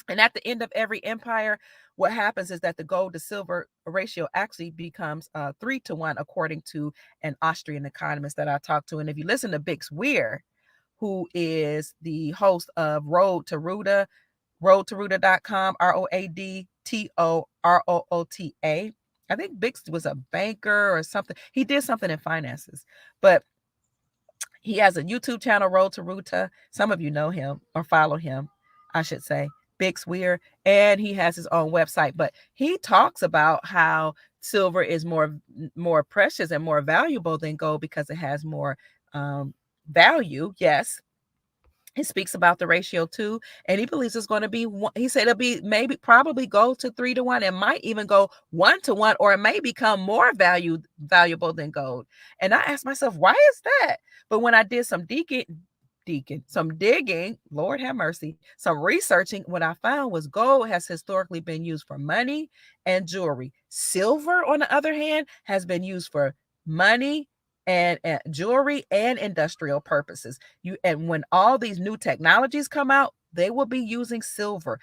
And at the end of every empire, what happens is that the gold to silver ratio actually becomes 3 to 1, according to an Austrian economist that I talked to. And if you listen to Bix Weir, who is the host of roadtoruta.com, ROADTOROOTA. I think Bix was a banker or something. He did something in finances, but he has a YouTube channel, Road to Ruta. Some of you know him or follow him, I should say, Bix Weir, and he has his own website. But he talks about how silver is more precious and more valuable than gold because it has more value. Yes. He speaks about the ratio too, and he believes it's going to be one. He said it'll be probably go to 3 to 1. It might even go 1 to 1, or it may become more valuable than gold. And I asked myself, why is that? But when I did some digging, Lord have mercy, some researching, what I found was gold has historically been used for money and jewelry. Silver, on the other hand, has been used for money and jewelry and industrial purposes. And when all these new technologies come out, they will be using silver.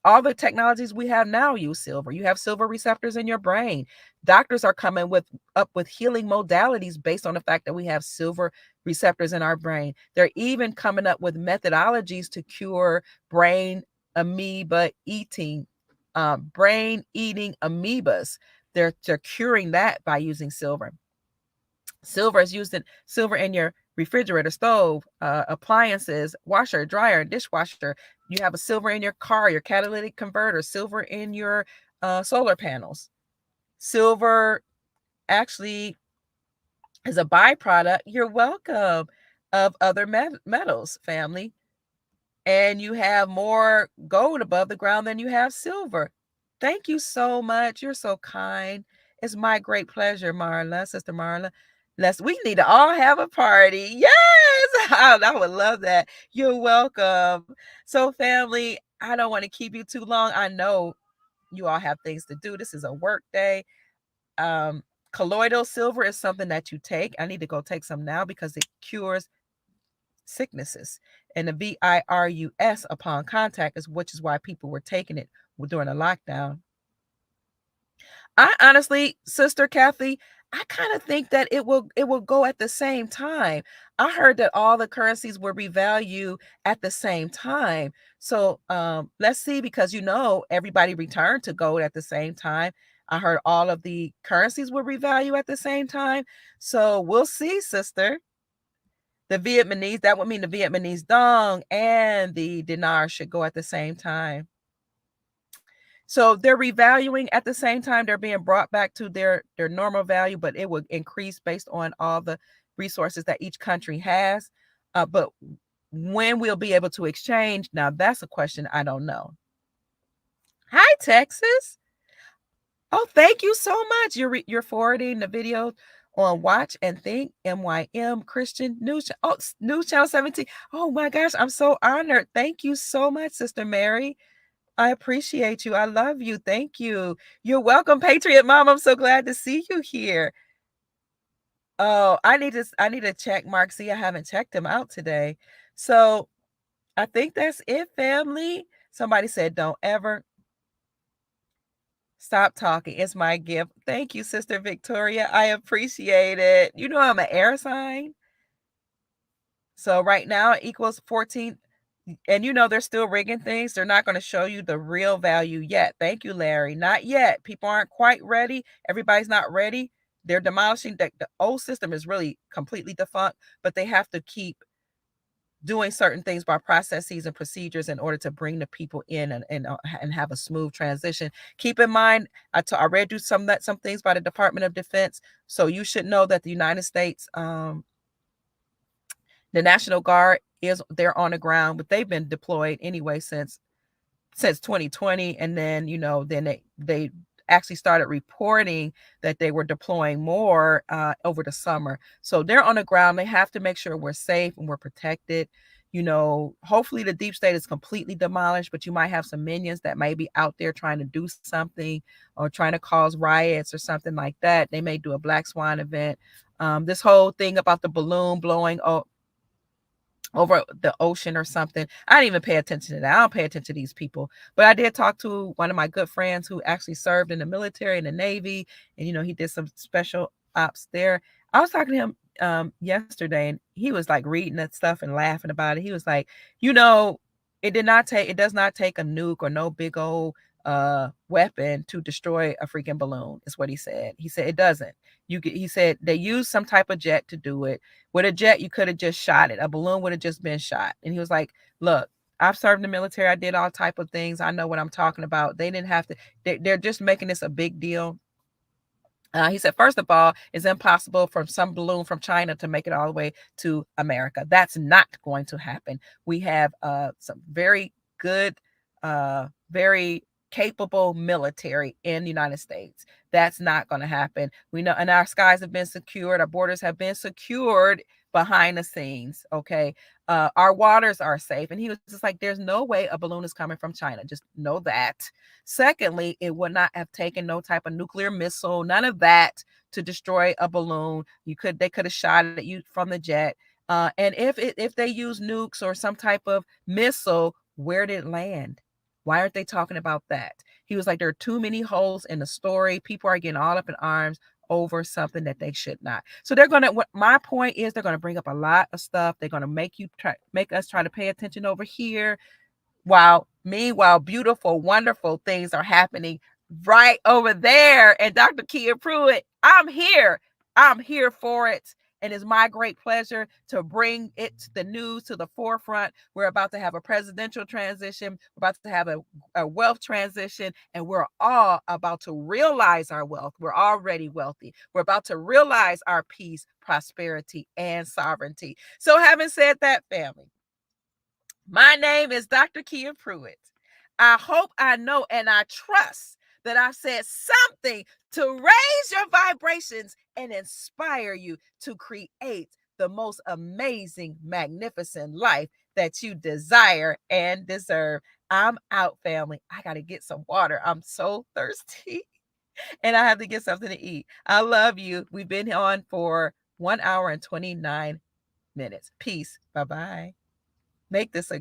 All the technologies we have now use silver. You have silver receptors in your brain. Doctors are coming up with healing modalities based on the fact that we have silver receptors in our brain. They're even coming up with methodologies to cure brain amoeba eating, brain eating amoebas. They're curing that by using silver. Silver is used in silver in your refrigerator, stove, appliances, washer, dryer, dishwasher. You have a silver in your car, your catalytic converter, silver in your solar panels. Silver actually is a byproduct, you're welcome, of other metals, family. And you have more gold above the ground than you have silver. Thank you so much. You're so kind. It's my great pleasure, Marla, Sister Marla. We need to all have a party. Yes, I would love that. You're welcome. So, family, I don't want to keep you too long. I know you all have things to do. This is a work day. Colloidal silver is something that you take. I need to go take some now because it cures sicknesses. And the virus upon contact is, which is why people were taking it during the lockdown. I honestly, Sister Kathy, I kind of think that it will go at the same time. I heard that all the currencies will revalue at the same time. So let's see, because everybody returned to gold at the same time. I heard all of the currencies will revalue at the same time. So we'll see, sister. The Vietnamese, that would mean the Vietnamese dong and the dinar should go at the same time. So they're revaluing at the same time. They're being brought back to their normal value, but it will increase based on all the resources that each country has. But when we'll be able to exchange, now that's a question I don't know. Hi, Texas. Oh, thank you so much. You're forwarding the video on Watch and Think, MYM Christian News. Oh, News Channel 17. Oh my gosh, I'm so honored. Thank you so much, Sister Mary. I appreciate you. I love you. Thank you. You're welcome, Patriot Mom. I'm so glad to see you here. Oh, I need to check Mark. See, I haven't checked him out today. So I think that's it, family. Somebody said, don't ever stop talking. It's my gift. Thank you, Sister Victoria. I appreciate it. I'm an air sign. So right now it equals 14. And they're still rigging things. They're not going to show you the real value yet. Thank you, Larry. Not yet. People aren't quite ready. Everybody's not ready. They're demolishing. The old system is really completely defunct, but they have to keep doing certain things by processes and procedures in order to bring the people in and have a smooth transition. Keep in mind, I read you some things by the Department of Defense. So you should know that the United States, the National Guard, they're on the ground, but they've been deployed anyway since 2020. And then then they actually started reporting that they were deploying more over the summer. So they're on the ground. They have to make sure we're safe and we're protected. Hopefully the deep state is completely demolished, but you might have some minions that may be out there trying to do something or trying to cause riots or something like that. They may do a Black Swan event. This whole thing about the balloon blowing over the ocean or something, I didn't even pay attention to that. I don't pay attention to these people. But I did talk to one of my good friends who actually served in the military, in the Navy, and he did some special ops there. I was talking to him yesterday, and he was like reading that stuff and laughing about it. He was like, it does not take a nuke or no big old weapon to destroy a freaking balloon, is what he said. He said it doesn't. He said they use some type of jet to do it. With a jet, you could have just shot it. A balloon would have just been shot. And he was like, look, I've served in the military. I did all type of things. I know what I'm talking about. They didn't have to. They're just making this a big deal. He said, first of all, it's impossible for some balloon from China to make it all the way to America. That's not going to happen. We have some very good, very capable military in the United States. That's not going to happen. We know, and our skies have been secured. Our borders have been secured behind the scenes. Okay. Our waters are safe. And he was just like, there's no way a balloon is coming from China. Just know that. Secondly, it would not have taken no type of nuclear missile, none of that to destroy a balloon. They could have shot at you from the jet. And if they use nukes or some type of missile, where did it land? Why aren't they talking about that? He was like, there are too many holes in the story. People are getting all up in arms over something that they should not. So my point is, they're going to bring up a lot of stuff. They're going to make us try to pay attention over here. Meanwhile, beautiful, wonderful things are happening right over there. And Dr. Kia Pruitt, I'm here. I'm here for it. And it's my great pleasure to bring the news to the forefront. We're about to have a presidential transition. We're about to have a wealth transition, and we're all about to realize our wealth. We're already wealthy. We're about to realize our peace, prosperity, and sovereignty. So having said that, family, my name is Dr. Kia Pruitt. I hope, I know, and I trust that I've said something to raise your vibrations and inspire you to create the most amazing, magnificent life that you desire and deserve. I'm out, family. I got to get some water. I'm so thirsty and I have to get something to eat. I love you. We've been on for 1 hour and 29 minutes. Peace. Bye-bye. Make this a